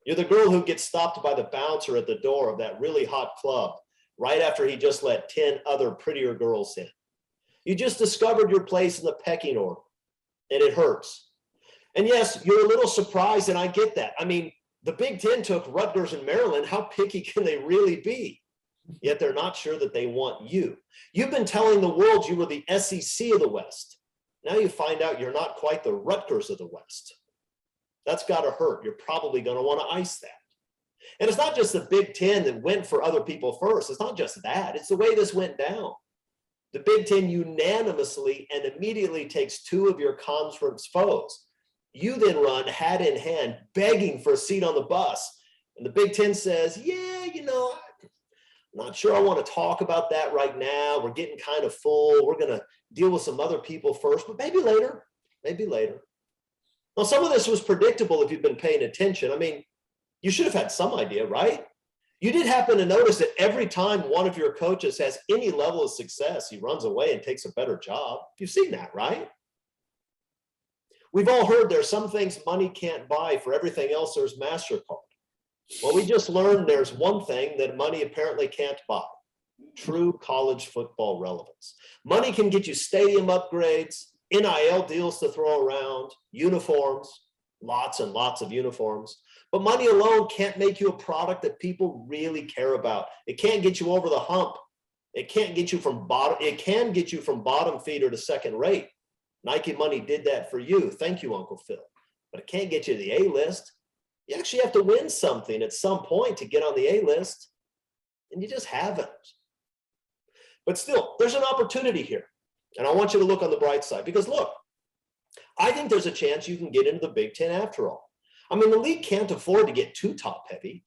Speaker 4: You're the girl who gets stopped by the bouncer at the door of that really hot club right after he just let 10 other prettier girls in. You just discovered your place in the pecking order, and it hurts. And yes, you're a little surprised, and I get that. I mean, the Big Ten took Rutgers and Maryland. How picky can they really be? Yet they're not sure that they want you. You've been telling the world you were the SEC of the West. Now you find out you're not quite the Rutgers of the West. That's got to hurt. You're probably going to want to ice that. And it's not just the Big Ten that went for other people first. It's not just that. It's the way this went down. The Big Ten unanimously and immediately takes two of your conference foes. You then run hat in hand, begging for a seat on the bus. And the Big Ten says, yeah, you know, I'm not sure I want to talk about that right now. We're getting kind of full. We're going to deal with some other people first, but maybe later, maybe later. Well, some of this was predictable if you've been paying attention. I mean, you should have had some idea, right? You did happen to notice that every time one of your coaches has any level of success, he runs away and takes a better job. You've seen that, right? We've all heard there's some things money can't buy. For everything else, there's MasterCard. Well, we just learned there's one thing that money apparently can't buy: true college football relevance. Money can get you stadium upgrades, NIL deals to throw around, uniforms, lots and lots of uniforms. But money alone can't make you a product that people really care about. It can't get you over the hump. It can't get you from bottom. It can get you from bottom feeder to second rate. Nike money did that for you. Thank you, Uncle Phil. But it can't get you to the A-list. You actually have to win something at some point to get on the A-list, and you just haven't. But still, there's an opportunity here. And I want you to look on the bright side, because look, I think there's a chance you can get into the Big Ten after all. I mean, the league can't afford to get too top heavy.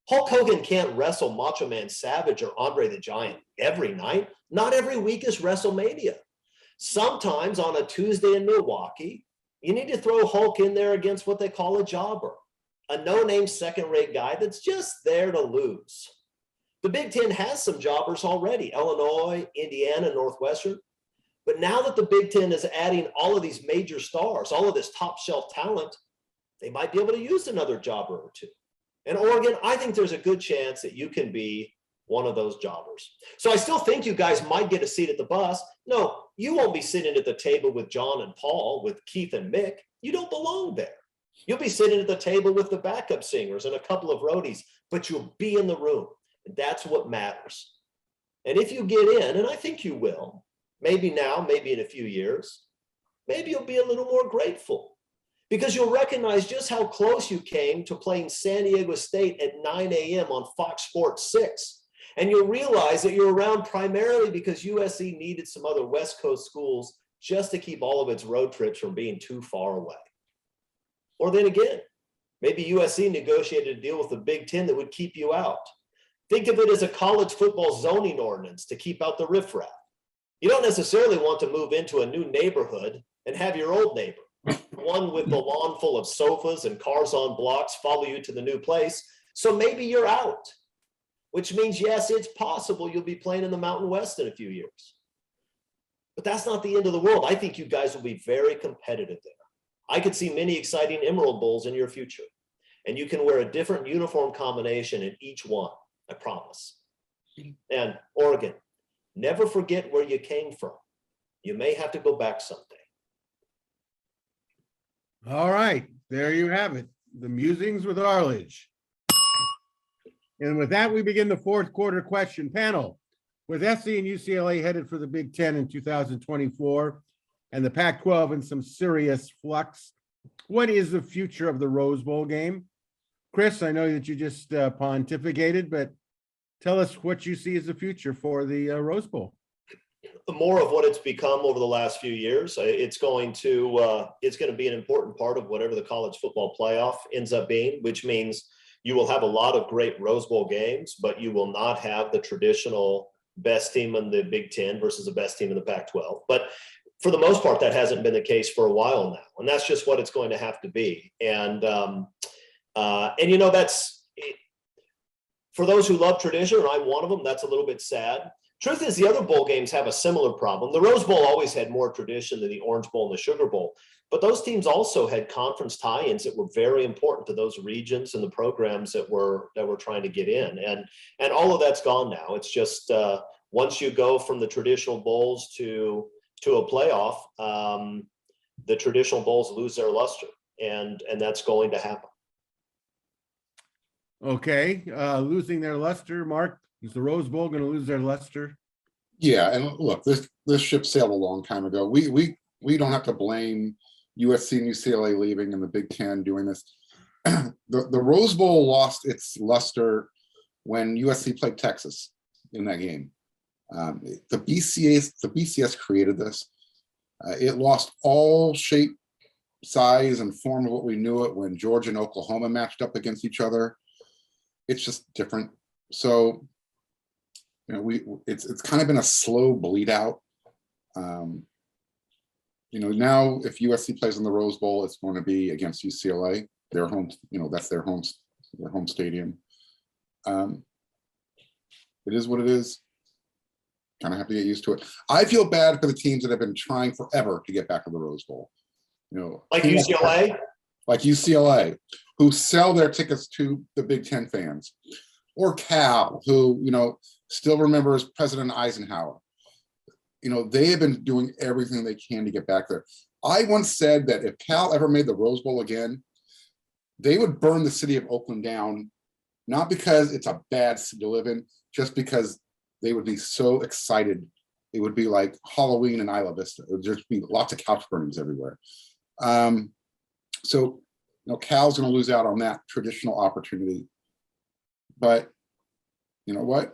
Speaker 4: Hulk Hogan can't wrestle Macho Man Savage or Andre the Giant every night. Not every week is WrestleMania. Sometimes on a Tuesday in Milwaukee, you need to throw Hulk in there against what they call a jobber, a no-name second-rate guy that's just there to lose. The Big Ten has some jobbers already: Illinois, Indiana, Northwestern. But now that the Big Ten is adding all of these major stars, all of this top shelf talent, they might be able to use another jobber or two. And Oregon, I think there's a good chance that you can be one of those jobbers. So I still think you guys might get a seat at the bus. No, you won't be sitting at the table with John and Paul, with Keith and Mick. You don't belong there. You'll be sitting at the table with the backup singers and a couple of roadies, but you'll be in the room. And that's what matters. And if you get in, and I think you will, maybe now, maybe in a few years, maybe you'll be a little more grateful, because you'll recognize just how close you came to playing San Diego State at 9 a.m. on Fox Sports 6. And you'll realize that you're around primarily because USC needed some other West Coast schools just to keep all of its road trips from being too far away. Or then again, maybe USC negotiated a deal with the Big Ten that would keep you out. Think of it as a college football zoning ordinance to keep out the riffraff. You don't necessarily want to move into a new neighborhood and have your old neighbor, one with the lawn full of sofas and cars on blocks, follow you to the new place. So maybe you're out, which means, yes, it's possible you'll be playing in the Mountain West in a few years. But that's not the end of the world. I think you guys will be very competitive there. I could see many exciting Emerald Bowls in your future, and you can wear a different uniform combination in each one, I promise. And Oregon, never forget where you came from. You may have to go back someday.
Speaker 1: All right, there you have it. The musings with Arledge. And with that, we begin the fourth quarter question panel. With SC and UCLA headed for the Big Ten in 2024 and the Pac-12 in some serious flux, what is the future of the Rose Bowl game? Chris, I know that you just pontificated, but tell us what you see as the future for the Rose Bowl.
Speaker 4: More of what it's become over the last few years. It's going to be an important part of whatever the college football playoff ends up being, which means you will have a lot of great Rose Bowl games, but you will not have the traditional best team in the Big Ten versus the best team in the Pac-12. But for the most part, that hasn't been the case for a while now, and that's just what it's going to have to be. And you know, that's for those who love tradition, and I'm one of them. That's a little bit sad. Truth is, the other bowl games have a similar problem. The Rose Bowl always had more tradition than the Orange Bowl and the Sugar Bowl, but those teams also had conference tie-ins that were very important to those regions and the programs that were trying to get in. And all of that's gone now. It's just once you go from the traditional bowls to a playoff, the traditional bowls lose their luster, and that's going to happen.
Speaker 1: Okay, losing their luster, Mark. Is the Rose Bowl going to lose their luster?
Speaker 2: Yeah, and look, this ship sailed a long time ago. We don't have to blame USC and UCLA leaving and the Big Ten doing this. The Rose Bowl lost its luster when USC played Texas in that game. The BCS created this. It lost all shape, size, and form of what we knew it when Georgia and Oklahoma matched up against each other. It's just different. So, you know, it's kind of been a slow bleed out. You know, now if USC plays in the Rose Bowl, it's going to be against UCLA. Their home, you know, that's their home stadium. It is what it is. Kind of have to get used to it. I feel bad for the teams that have been trying forever to get back to the Rose Bowl. You know,
Speaker 4: Like UCLA?
Speaker 2: like UCLA, who sell their tickets to the Big Ten fans, or Cal, who, you know, still remembers President Eisenhower. You know, they have been doing everything they can to get back there. I once said that if Cal ever made the Rose Bowl again, they would burn the city of Oakland down, not because it's a bad city to live in, just because they would be so excited. It would be like Halloween in Isla Vista. It would just be lots of couch burnings everywhere. So, you know, Cal's going to lose out on that traditional opportunity. But you know what?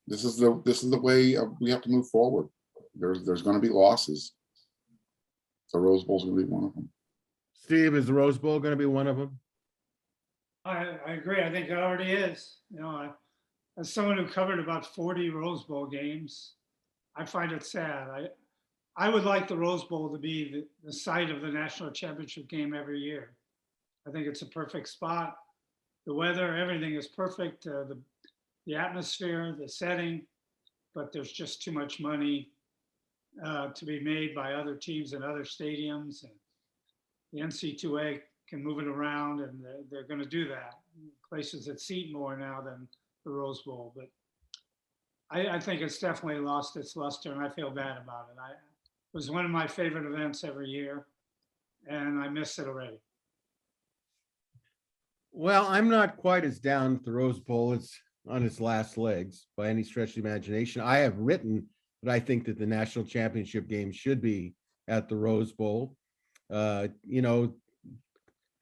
Speaker 2: This is the way we have to move forward. There's going to be losses. The Rose Bowl is going to be one of them.
Speaker 1: Steve, is the Rose Bowl going to be one of them?
Speaker 3: I agree. I think it already is. You know, as someone who covered about 40 Rose Bowl games, I find it sad. I would like the Rose Bowl to be the site of the national championship game every year. I think it's a perfect spot. The weather, everything is perfect. The atmosphere, the setting, but there's just too much money to be made by other teams and other stadiums. And the NC2A can move it around, and they're going to do that. Places that seat more now than the Rose Bowl, but I think it's definitely lost its luster, and I feel bad about it. It was one of my favorite events every year, and I miss it already.
Speaker 1: Well, I'm not quite as down with the Rose Bowl. It's on its last legs by any stretch of the imagination. I have written that I think that the national championship game should be at the Rose Bowl. You know,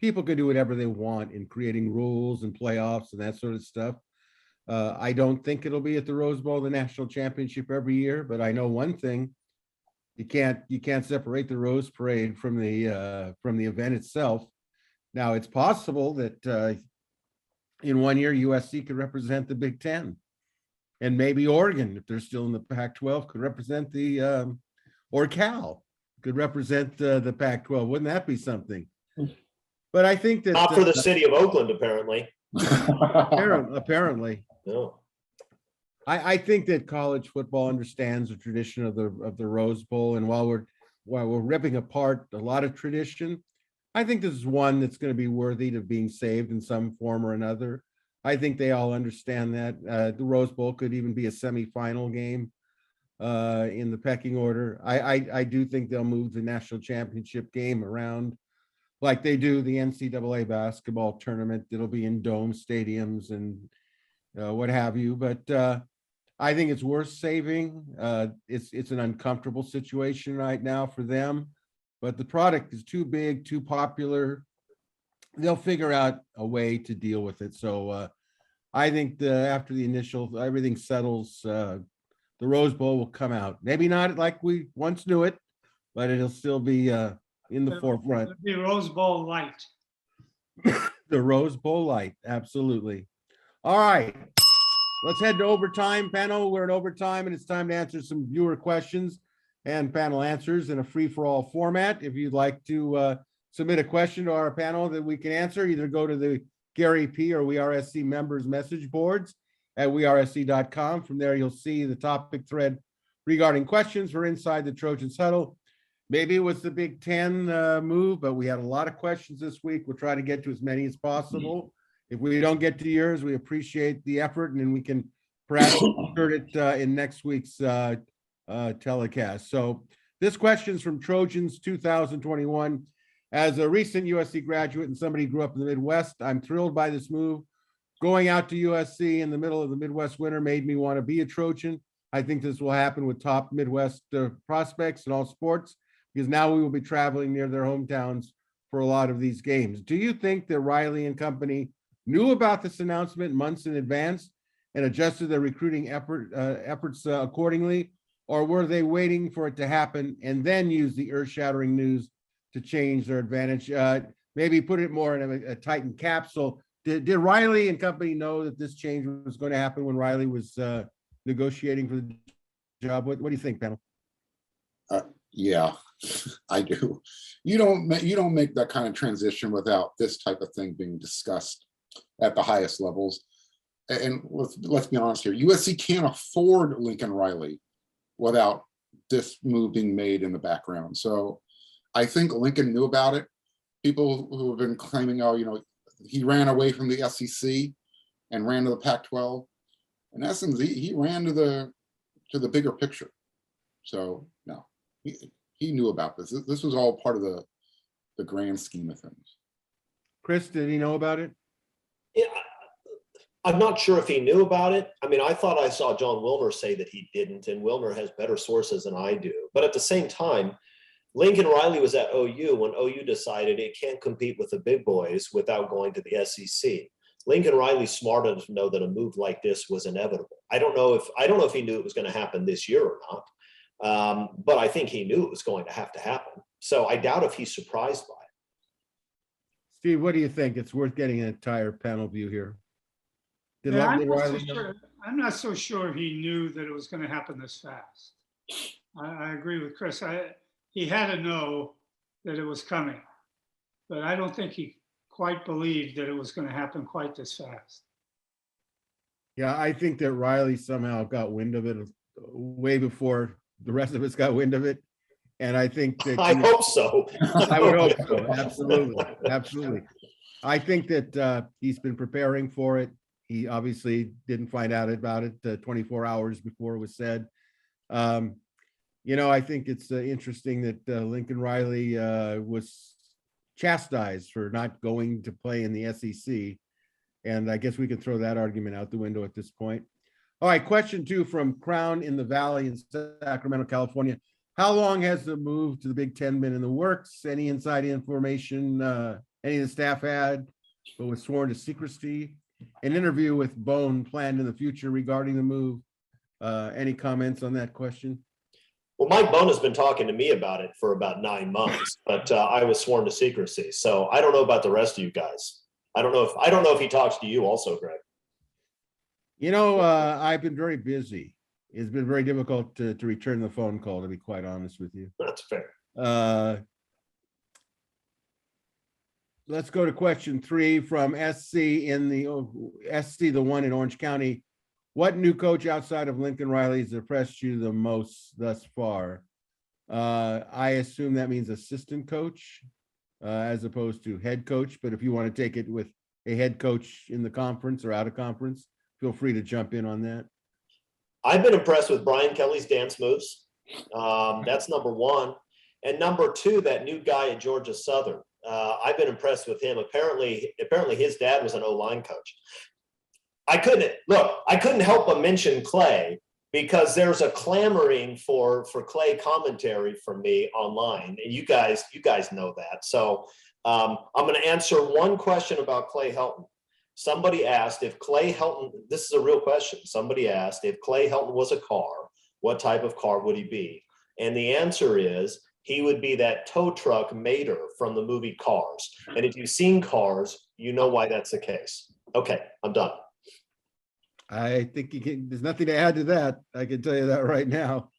Speaker 1: people can do whatever they want in creating rules and playoffs and that sort of stuff. I don't think it'll be at the Rose Bowl, the national championship every year, but I know one thing: you can't separate the Rose Parade from the event itself. Now, it's possible that in one year USC could represent the Big Ten, and maybe Oregon, if they're still in the Pac-12, could represent the or Cal could represent the Pac-12. Wouldn't that be something? But I think that
Speaker 4: Not for the city of Oakland, apparently.
Speaker 1: apparently.
Speaker 4: No.
Speaker 1: I think that college football understands the tradition of the Rose Bowl, and while we're ripping apart a lot of tradition, I think this is one that's going to be worthy of being saved in some form or another. I think they all understand that. The Rose Bowl could even be a semifinal game in the pecking order. I do think they'll move the national championship game around like they do the NCAA basketball tournament. It'll be in dome stadiums and what have you. But I think it's worth saving. It's an uncomfortable situation right now for them, but the product is too big, too popular. They'll figure out a way to deal with it. So I think after the initial, everything settles, the Rose Bowl will come out. Maybe not like we once knew it, but it'll still be in the forefront.
Speaker 3: The Rose Bowl light.
Speaker 1: The Rose Bowl light, absolutely. All right, let's head to overtime, panel. We're in overtime, and it's time to answer some viewer questions and panel answers in a free-for-all format. If you'd like to submit a question to our panel that we can answer, either go to the Gary P. or We Are SC members message boards at wearesc.com. From there, you'll see the topic thread regarding questions for Inside the Trojans Huddle. Maybe it was the Big Ten move, but we had a lot of questions this week. We'll try to get to as many as possible. If we don't get to yours, we appreciate the effort, and then we can perhaps insert it in next week's telecast. So this question is from Trojans 2021. As a recent USC graduate and somebody who grew up in the Midwest, I'm thrilled by this move. Going out to USC in the middle of the Midwest winter made me want to be a Trojan. I think this will happen with top Midwest prospects in all sports, because now we will be traveling near their hometowns for a lot of these games. Do you think that Riley and company knew about this announcement months in advance and adjusted their recruiting efforts accordingly, or were they waiting for it to happen and then use the earth-shattering news to change their advantage? Maybe put it more in a tightened capsule. Did Riley and company know that this change was going to happen when Riley was negotiating for the job? What do you think, panel?
Speaker 2: Yeah, I do. You don't make that kind of transition without this type of thing being discussed at the highest levels. and let's be honest here, USC can't afford Lincoln Riley without this move being made in the background. So I think Lincoln knew about it. People who have been claiming, oh, he ran away from the SEC and ran to the Pac-12. In essence, he ran to the bigger picture. So no, he knew about this. This was all part of the grand scheme of things.
Speaker 1: Chris, did he know about it?
Speaker 4: Yeah, I'm not sure if he knew about it. I mean, I thought I saw John Wilmer say that he didn't, and Wilmer has better sources than I do. But at the same time, Lincoln Riley was at OU when OU decided it can't compete with the big boys without going to the SEC. Lincoln Riley's smart enough to know that a move like this was inevitable. I don't know if he knew it was going to happen this year or not, but I think he knew it was going to happen. So I doubt if he's surprised by it.
Speaker 1: Steve, what do you think? It's worth getting an entire panel view here. Did
Speaker 3: Yeah,
Speaker 1: Lincoln Riley know?
Speaker 3: I'm not so sure he knew that it was going to happen this fast. I agree with Chris. He had to know that it was coming, but I don't think he quite believed that it was going to happen quite this fast.
Speaker 1: Yeah, I think that Riley somehow got wind of it way before the rest of us got wind of it. And I think that
Speaker 4: I hope so.
Speaker 1: I would hope so. Absolutely. Absolutely. I think that he's been preparing for it. He obviously didn't find out about it 24 hours before it was said. I think it's interesting that Lincoln Riley was chastised for not going to play in the SEC. And I guess we can throw that argument out the window at this point. All right, question 2 from Crown in the Valley in Sacramento, California. How long has the move to the Big Ten been in the works? Any inside information any of the staff had, but was sworn to secrecy? An interview with Bone planned in the future regarding the move. Any comments on that question?
Speaker 4: Well, Mike Bone has been talking to me about it for about 9 months, but I was sworn to secrecy. So I don't know about the rest of you guys. I don't know if he talks to you also, Greg.
Speaker 1: I've been very busy. It's been very difficult to return the phone call, to be quite honest with you.
Speaker 4: That's fair.
Speaker 1: Let's go to question 3 from SC the one in Orange County. What new coach outside of Lincoln Riley has impressed you the most thus far? I assume that means assistant coach as opposed to head coach. But if you want to take it with a head coach in the conference or out of conference, feel free to jump in on that.
Speaker 4: I've been impressed with Brian Kelly's dance moves. That's number 1. And number 2, that new guy at Georgia Southern. I've been impressed with him. Apparently his dad was an O-line coach. I couldn't help but mention Clay because there's a clamoring for Clay commentary from me online. And you guys know that. So I'm going to answer one question about Clay Helton. Somebody asked if Clay Helton, this is a real question. Somebody asked if Clay Helton was a car, what type of car would he be? And the answer is he would be that tow truck Mater from the movie Cars. And if you've seen Cars, you know why that's the case. Okay, I'm done.
Speaker 1: I think there's nothing to add to that. I can tell you that right now.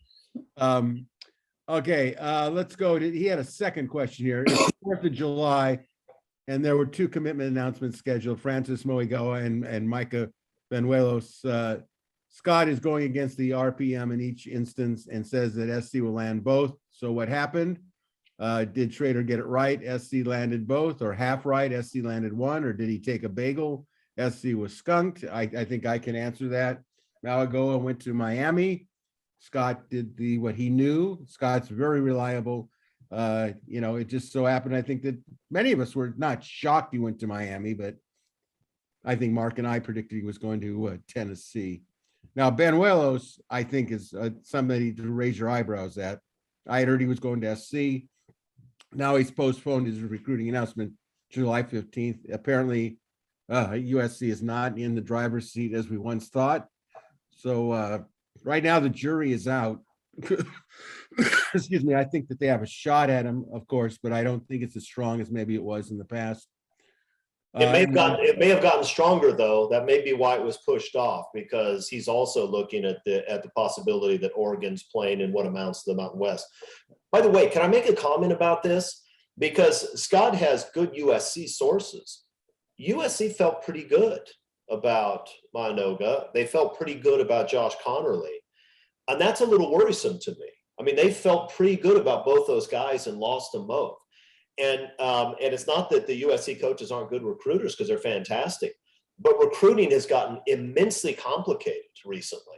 Speaker 1: Okay, let's go to, he had a second question here. It's 4th of July, and there were 2 commitment announcements scheduled, Francis Moigawa and Micah Benuelos. Scott is going against the RPM in each instance and says that SC will land both. So what happened? Did Schrader get it right? SC landed both, or half right? SC landed one, or did he take a bagel? SC was skunked. I think I can answer that. Malagoa went to Miami. Scott did what he knew. Scott's very reliable. It just so happened, I think that many of us were not shocked he went to Miami, but I think Mark and I predicted he was going to Tennessee. Now, Benuelos, I think, is somebody to raise your eyebrows at. I had heard he was going to SC. Now he's postponed his recruiting announcement July 15th. Apparently, USC is not in the driver's seat as we once thought. So right now the jury is out. Excuse me. I think that they have a shot at him, of course, but I don't think it's as strong as maybe it was in the past.
Speaker 4: It may have gotten stronger, though. That may be why it was pushed off, because he's also looking at the possibility that Oregon's playing in what amounts to the Mountain West. By the way, can I make a comment about this? Because Scott has good USC sources. USC felt pretty good. about Minoga. They felt pretty good about Josh Connerly. And that's a little worrisome to me. I mean, they felt pretty good about both those guys and lost them both. And it's not that the USC coaches aren't good recruiters, because they're fantastic, but recruiting has gotten immensely complicated recently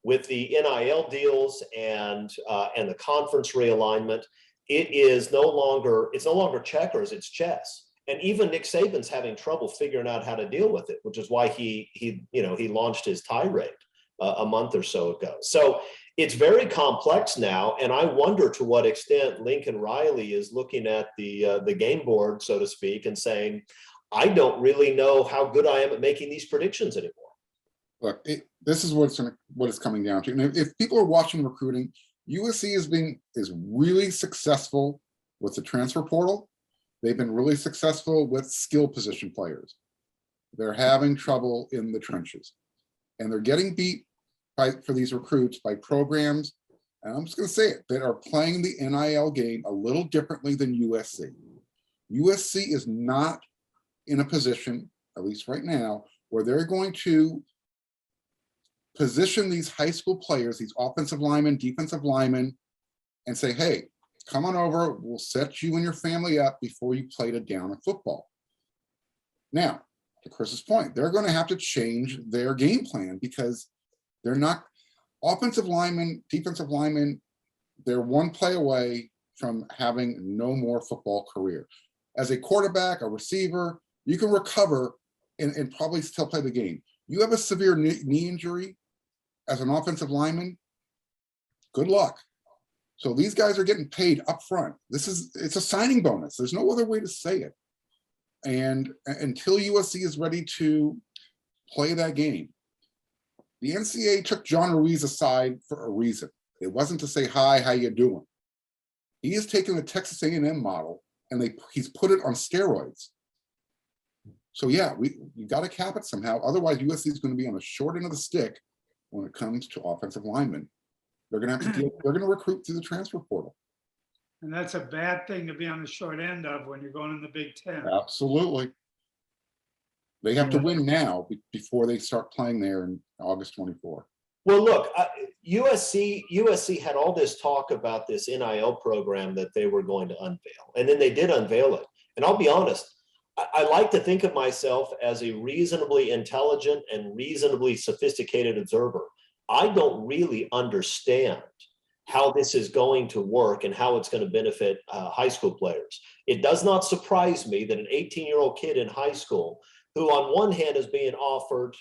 Speaker 4: with the NIL deals and the conference realignment. It's no longer checkers, it's chess. And even Nick Saban's having trouble figuring out how to deal with it, which is why he launched his tirade a month or so ago. So it's very complex now, and I wonder to what extent Lincoln Riley is looking at the game board, so to speak, and saying, I don't really know how good I am at making these predictions anymore.
Speaker 2: Look, this is what it's coming down to. And if people are watching recruiting, USC is really successful with the transfer portal. They've been really successful with skill position players. They're having trouble in the trenches, and they're getting beat for these recruits by programs, and I'm just going to say it, that are playing the NIL game a little differently than USC. USC is not in a position, at least right now, where they're going to position these high school players, these offensive linemen, defensive linemen, and say, hey, come on over, we'll set you and your family up before you play a down of football. Now, to Chris's point, they're going to have to change their game plan, because they're not offensive linemen, defensive linemen. They're one play away from having no more football career. As a quarterback, a receiver, you can recover and probably still play the game. You have a severe knee injury as an offensive lineman, good luck. So these guys are getting paid up front. It's a signing bonus. There's no other way to say it. And until USC is ready to play that game, the NCAA took John Ruiz aside for a reason. It wasn't to say, hi, how you doing? He has taken the Texas A&M model and he's put it on steroids. So yeah, you got to cap it somehow. Otherwise, USC is going to be on the short end of the stick when it comes to offensive linemen. They're going to have to they're going to recruit through the transfer portal.
Speaker 3: And that's a bad thing to be on the short end of when you're going in the Big Ten.
Speaker 2: Absolutely. They have to win now before they start playing there in August 24.
Speaker 4: Well, look, USC had all this talk about this NIL program that they were going to unveil, and then they did unveil it. And I'll be honest, I like to think of myself as a reasonably intelligent and reasonably sophisticated observer. I don't really understand how this is going to work and how it's going to benefit high school players. It does not surprise me that an 18-year-old kid in high school, who on one hand is being offered,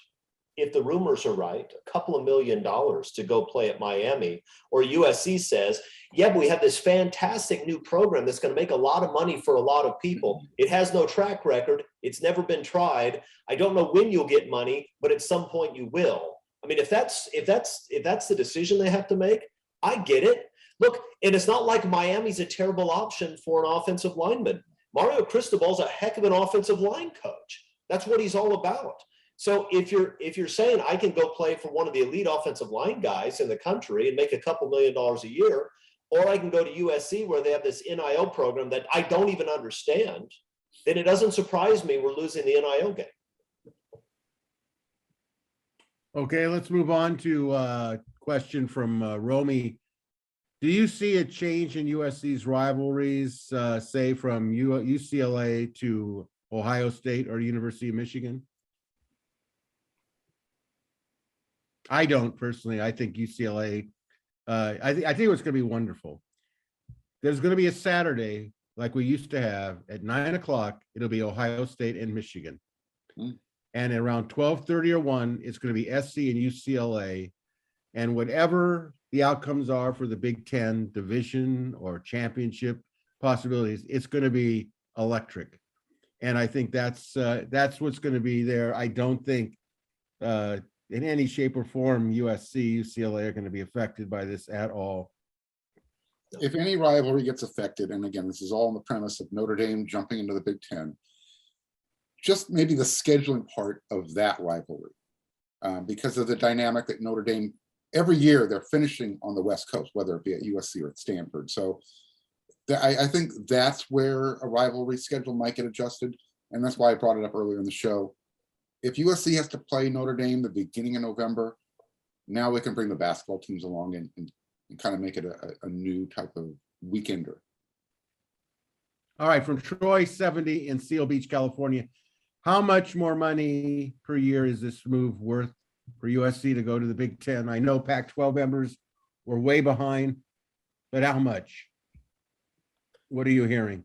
Speaker 4: if the rumors are right, a couple of $1 million to go play at Miami, or USC says, yeah, but we have this fantastic new program that's going to make a lot of money for a lot of people. It has no track record. It's never been tried. I don't know when you'll get money, but at some point you will. I mean, if that's the decision they have to make, I get it. Look, and it's not like Miami's a terrible option for an offensive lineman. Mario Cristobal's a heck of an offensive line coach. That's what he's all about. So if you're saying I can go play for one of the elite offensive line guys in the country and make a couple $1 million a year, or I can go to USC where they have this NIL program that I don't even understand, then it doesn't surprise me we're losing the NIL game.
Speaker 1: Okay, let's move on to a question from Romy. Do you see a change in USC's rivalries, say from UCLA to Ohio State or University of Michigan? I don't personally. I think UCLA, I think it's going to be wonderful. There's going to be a Saturday like we used to have at 9 o'clock. It'll be Ohio State and Michigan. And around 12:30 or 1, it's going to be SC and UCLA. And whatever the outcomes are for the Big Ten division or championship possibilities, it's going to be electric. And I think that's what's going to be there. I don't think in any shape or form USC, UCLA are going to be affected by this at all.
Speaker 2: If any rivalry gets affected, and again, this is all on the premise of Notre Dame jumping into the Big Ten, just maybe the scheduling part of that rivalry, because of the dynamic that Notre Dame, every year they're finishing on the West Coast, whether it be at USC or at Stanford. So I think that's where a rivalry schedule might get adjusted. And that's why I brought it up earlier in the show. if USC has to play Notre Dame the beginning of November, now we can bring the basketball teams along and kind of make it a new type of weekender.
Speaker 1: All right, from Troy 70 in Seal Beach, California. How much more money per year is this move worth for USC to go to the Big Ten? I know Pac-12 members were way behind, but how much? What are you hearing?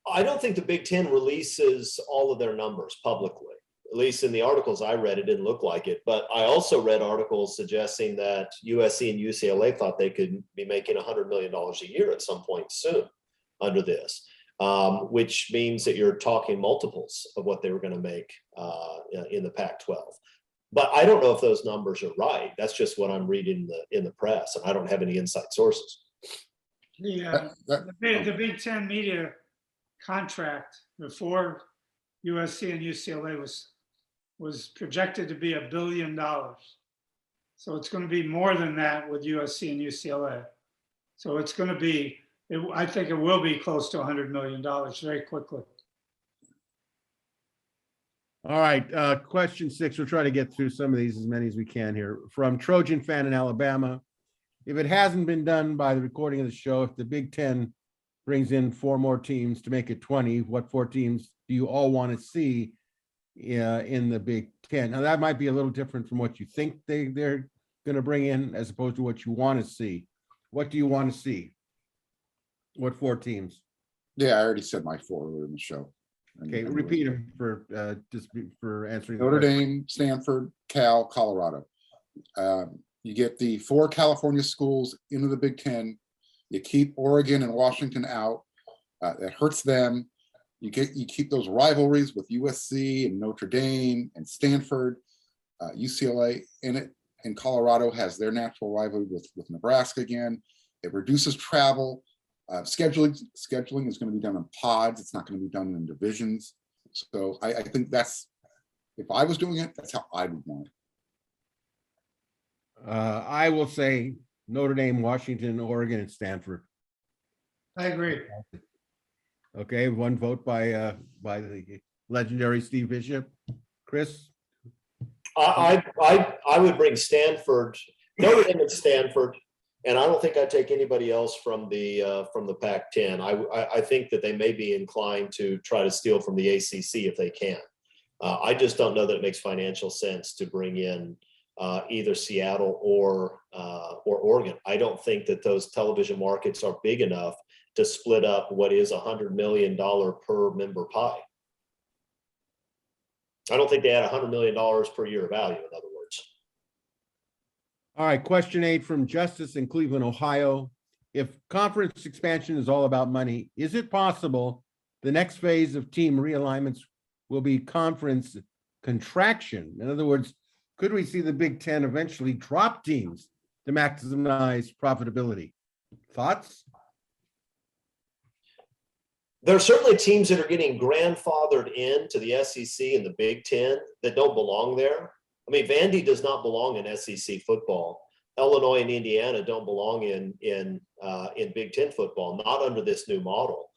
Speaker 4: I don't think the Big Ten releases all of their numbers publicly. At least in the articles I read, it didn't look like it. But I also read articles suggesting that USC and UCLA thought they could be making $100 million a year at some point soon under this, which means that you're talking multiples of what they were going to make in the Pac-12. But I don't know if those numbers are right. That's just what I'm reading in the press, and I don't have any inside sources.
Speaker 3: The Big Ten media contract before USC and UCLA was projected to be $1 billion. So it's going to be more than that with USC and UCLA. So it's going to be, I think it will be close to $100 million very quickly.
Speaker 1: All right, question 6. We'll try to get through some of these, as many as we can here. From Trojan fan in Alabama. If it hasn't been done by the recording of the show, if the Big Ten brings in 4 more teams to make it 20, what 4 teams do you all want to see in the Big Ten? Now, that might be a little different from what you think they're going to bring in as opposed to what you want to see. What do you want to see? What 4 teams?
Speaker 2: Yeah, I already said my 4 earlier in the show.
Speaker 1: Okay, repeat them for just for answering.
Speaker 2: Notre Dame, Stanford, Cal, Colorado. You get the 4 California schools into the Big Ten. You keep Oregon and Washington out. That hurts them. You keep those rivalries with USC and Notre Dame and Stanford, UCLA in it. And Colorado has their natural rivalry with Nebraska again. It reduces travel. Scheduling is going to be done in pods. It's not going to be done in divisions. So I think that's, if I was doing it, that's how I would want it.
Speaker 1: I will say Notre Dame, Washington, Oregon, and Stanford.
Speaker 3: I agree.
Speaker 1: Okay, 1 vote by the legendary Steve Bisheff. Chris?
Speaker 4: I would bring Stanford, Notre Dame and Stanford, and I don't think I'd take anybody else from the Pac-10. I think that they may be inclined to try to steal from the ACC if they can. I just don't know that it makes financial sense to bring in either Seattle or Oregon. I don't think that those television markets are big enough to split up what is $100 million per member pie. I don't think they had $100 million per year of value, in other words.
Speaker 1: All right, question 8 from Justice in Cleveland, Ohio. If conference expansion is all about money, is it possible the next phase of team realignments will be conference contraction? In other words, could we see the Big Ten eventually drop teams to maximize profitability? Thoughts?
Speaker 4: There are certainly teams that are getting grandfathered into the SEC and the Big Ten that don't belong there. I mean, Vandy does not belong in SEC football. Illinois and Indiana don't belong in Big Ten football, not under this new model.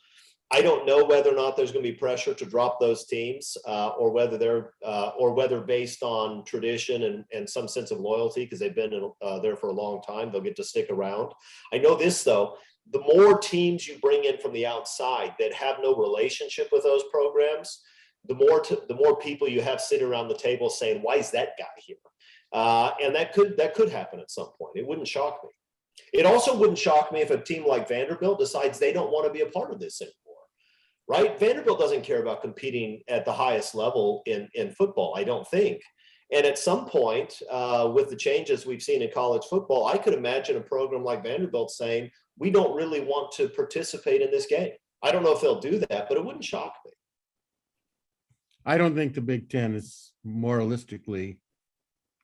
Speaker 4: I don't know whether or not there's going to be pressure to drop those teams, or whether based on tradition and some sense of loyalty, because they've been there for a long time, they'll get to stick around. I know this though: the more teams you bring in from the outside that have no relationship with those programs, the more people you have sitting around the table saying, "Why is that guy here?" And that could happen at some point. It wouldn't shock me. It also wouldn't shock me if a team like Vanderbilt decides they don't want to be a part of this anymore. Right? Vanderbilt doesn't care about competing at the highest level in football, I don't think. And at some point, with the changes we've seen in college football, I could imagine a program like Vanderbilt saying, we don't really want to participate in this game. I don't know if they'll do that, but it wouldn't shock me.
Speaker 1: I don't think the Big Ten is moralistically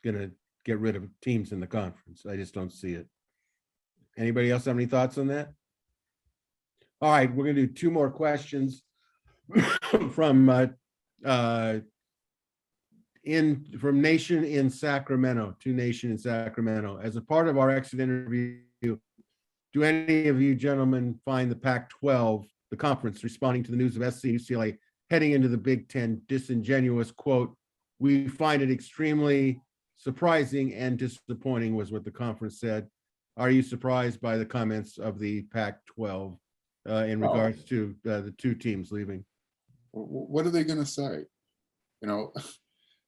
Speaker 1: going to get rid of teams in the conference. I just don't see it. Anybody else have any thoughts on that? All right, we're going to do 2 more questions from Nation in Sacramento, to Nation in Sacramento. As a part of our exit interview, do any of you gentlemen find the Pac-12, the conference, responding to the news of SC UCLA heading into the Big Ten disingenuous, quote, we find it extremely surprising and disappointing was what the conference said. Are you surprised by the comments of the Pac-12 in regards to the two teams leaving?
Speaker 2: What are they going to say? You know,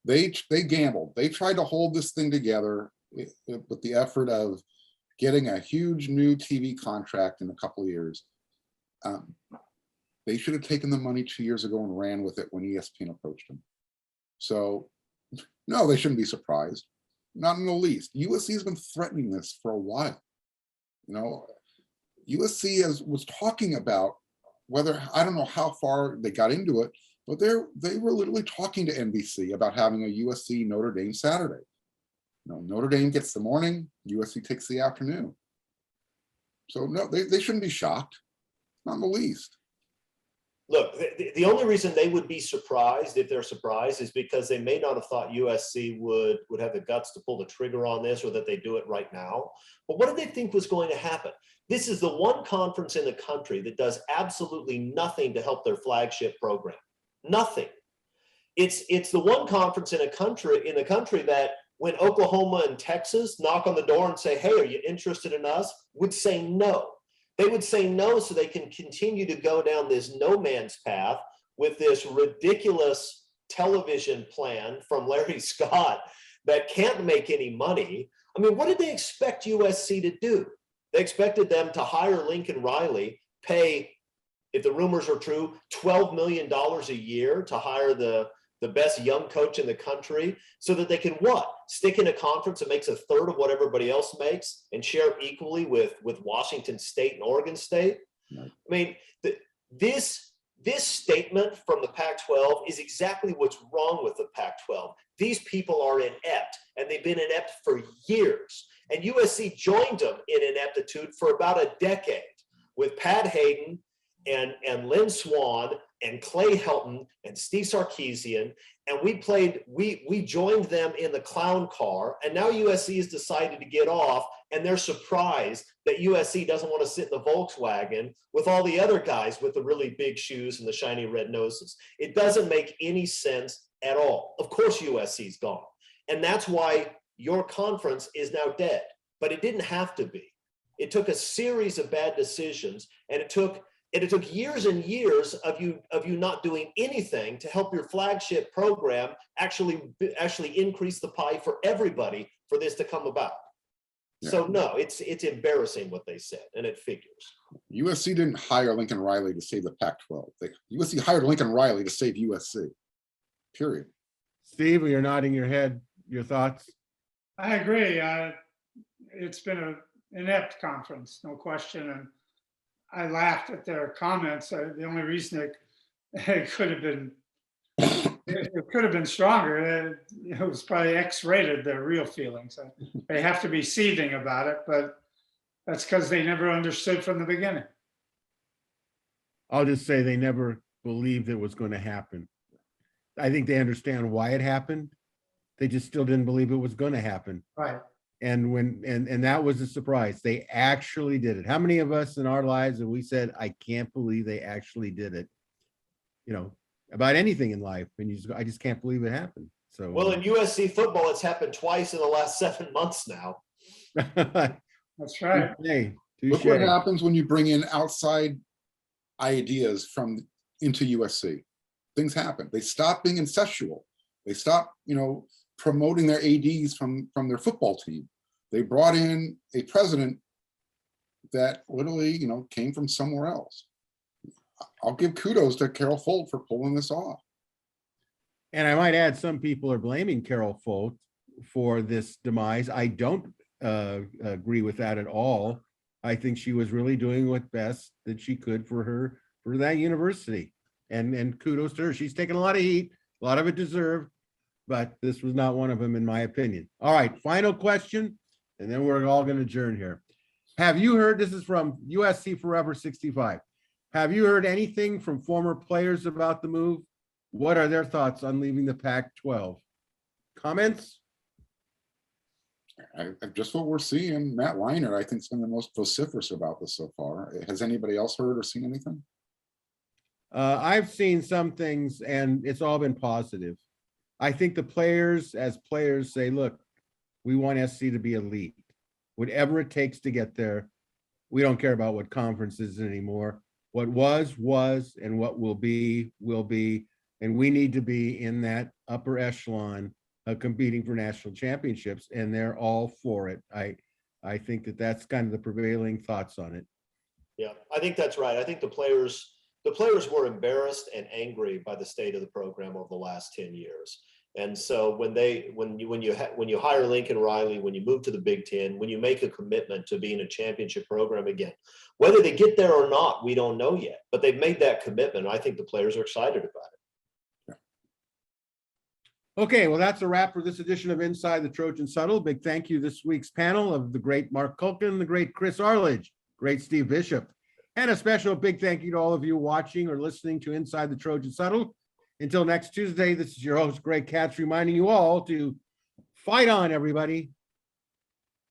Speaker 2: they gambled. They tried to hold this thing together with the effort of getting a huge new TV contract in a couple of years. They should have taken the money 2 years ago and ran with it when ESPN approached them. So, no, they shouldn't be surprised. Not in the least. USC has been threatening this for a while. You know, USC was talking about whether, I don't know how far they got into it, but they were literally talking to NBC about having a USC Notre Dame Saturday. You know, Notre Dame gets the morning, USC takes the afternoon. So no, they shouldn't be shocked, not in the least.
Speaker 4: Look, the only reason they would be surprised, if they're surprised, is because they may not have thought USC would have the guts to pull the trigger on this, or that they do it right now. But what did they think was going to happen? This is the one conference in the country that does absolutely nothing to help their flagship program. Nothing. It's the one conference in the country that when Oklahoma and Texas knock on the door and say, "Hey, are you interested in us?" would say no. They would say no so they can continue to go down this no man's path with this ridiculous television plan from Larry Scott that can't make any money. I mean, what did they expect USC to do? They expected them to hire Lincoln Riley, pay, if the rumors are true, $12 million a year to hire the best young coach in the country, so that they can what? Stick in a conference that makes a third of what everybody else makes and share equally with Washington State and Oregon State. Right. I mean, this statement from the Pac-12 is exactly what's wrong with the Pac-12. These people are inept, and they've been inept for years. And USC joined them in ineptitude for about a decade with Pat Hayden and Lynn Swan and Clay Helton and Steve Sarkisian, and we joined them in the clown car, and now USC has decided to get off, and they're surprised that USC doesn't want to sit in the Volkswagen with all the other guys with the really big shoes and the shiny red noses. It doesn't make any sense at all. Of course USC's gone, and that's why your conference is now dead, but it didn't have to be. It took a series of bad decisions, and it took years and years of you not doing anything to help your flagship program actually increase the pie for everybody for this to come about. Yeah. So no, it's embarrassing what they said, and it figures.
Speaker 2: USC didn't hire Lincoln Riley to save the Pac-12. USC hired Lincoln Riley to save USC. Period.
Speaker 1: Steve, you're nodding your head. Your thoughts?
Speaker 3: I agree. It's been an inept conference, no question, and I laughed at their comments. The only reason it could have been stronger. It was probably X-rated, their real feelings. They have to be seething about it, but that's because they never understood from the beginning.
Speaker 1: I'll just say they never believed it was going to happen. I think they understand why it happened. They just still didn't believe it was going to happen.
Speaker 3: Right.
Speaker 1: And that was a surprise. They actually did it. How many of us in our lives have we said, "I can't believe they actually did it," you know, about anything in life, and I just can't believe it happened. So
Speaker 4: well, in USC football, it's happened twice in the last 7 months now.
Speaker 3: That's right.
Speaker 2: Look what happens when you bring in outside ideas into USC. Things happen. They stop being incestual. They stop, promoting their ADs from their football team. They brought in a president that literally, came from somewhere else. I'll give kudos to Carol Folt for pulling this off.
Speaker 1: And I might add, some people are blaming Carol Folt for this demise. I don't agree with that at all. I think she was really doing what best that she could for that university. And kudos to her. She's taken a lot of heat, a lot of it deserved, but this was not one of them, in my opinion. All right, final question, and then we're all going to adjourn here. Have you heard, this is from USC Forever 65. Have you heard anything from former players about the move? What are their thoughts on leaving the Pac-12? Comments?
Speaker 2: Just what we're seeing. Matt Leinart, I think, has been the most vociferous about this so far. Has anybody else heard or seen anything?
Speaker 1: I've seen some things, and it's all been positive. I think the players, as players, say, look, we want SC to be elite. Whatever it takes to get there. We don't care about what conferences anymore. What was, and what will be, and we need to be in that upper echelon of competing for national championships, and they're all for it. I think that that's kind of the prevailing thoughts on it.
Speaker 4: Yeah, I think that's right. I think the players were embarrassed and angry by the state of the program over the last 10 years. And so when you hire Lincoln Riley, when you move to the Big Ten, when you make a commitment to being a championship program again, whether they get there or not, we don't know yet. But they've made that commitment. I think the players are excited about it.
Speaker 1: Okay, well, that's a wrap for this edition of Inside the Trojans Huddle. Big thank you this week's panel of the great Marc Kulkin, the great Chris Arledge, great Steve Bisheff, and a special big thank you to all of you watching or listening to Inside the Trojans Huddle. Until next Tuesday, this is your host, Greg Katz, reminding you all to fight on, everybody.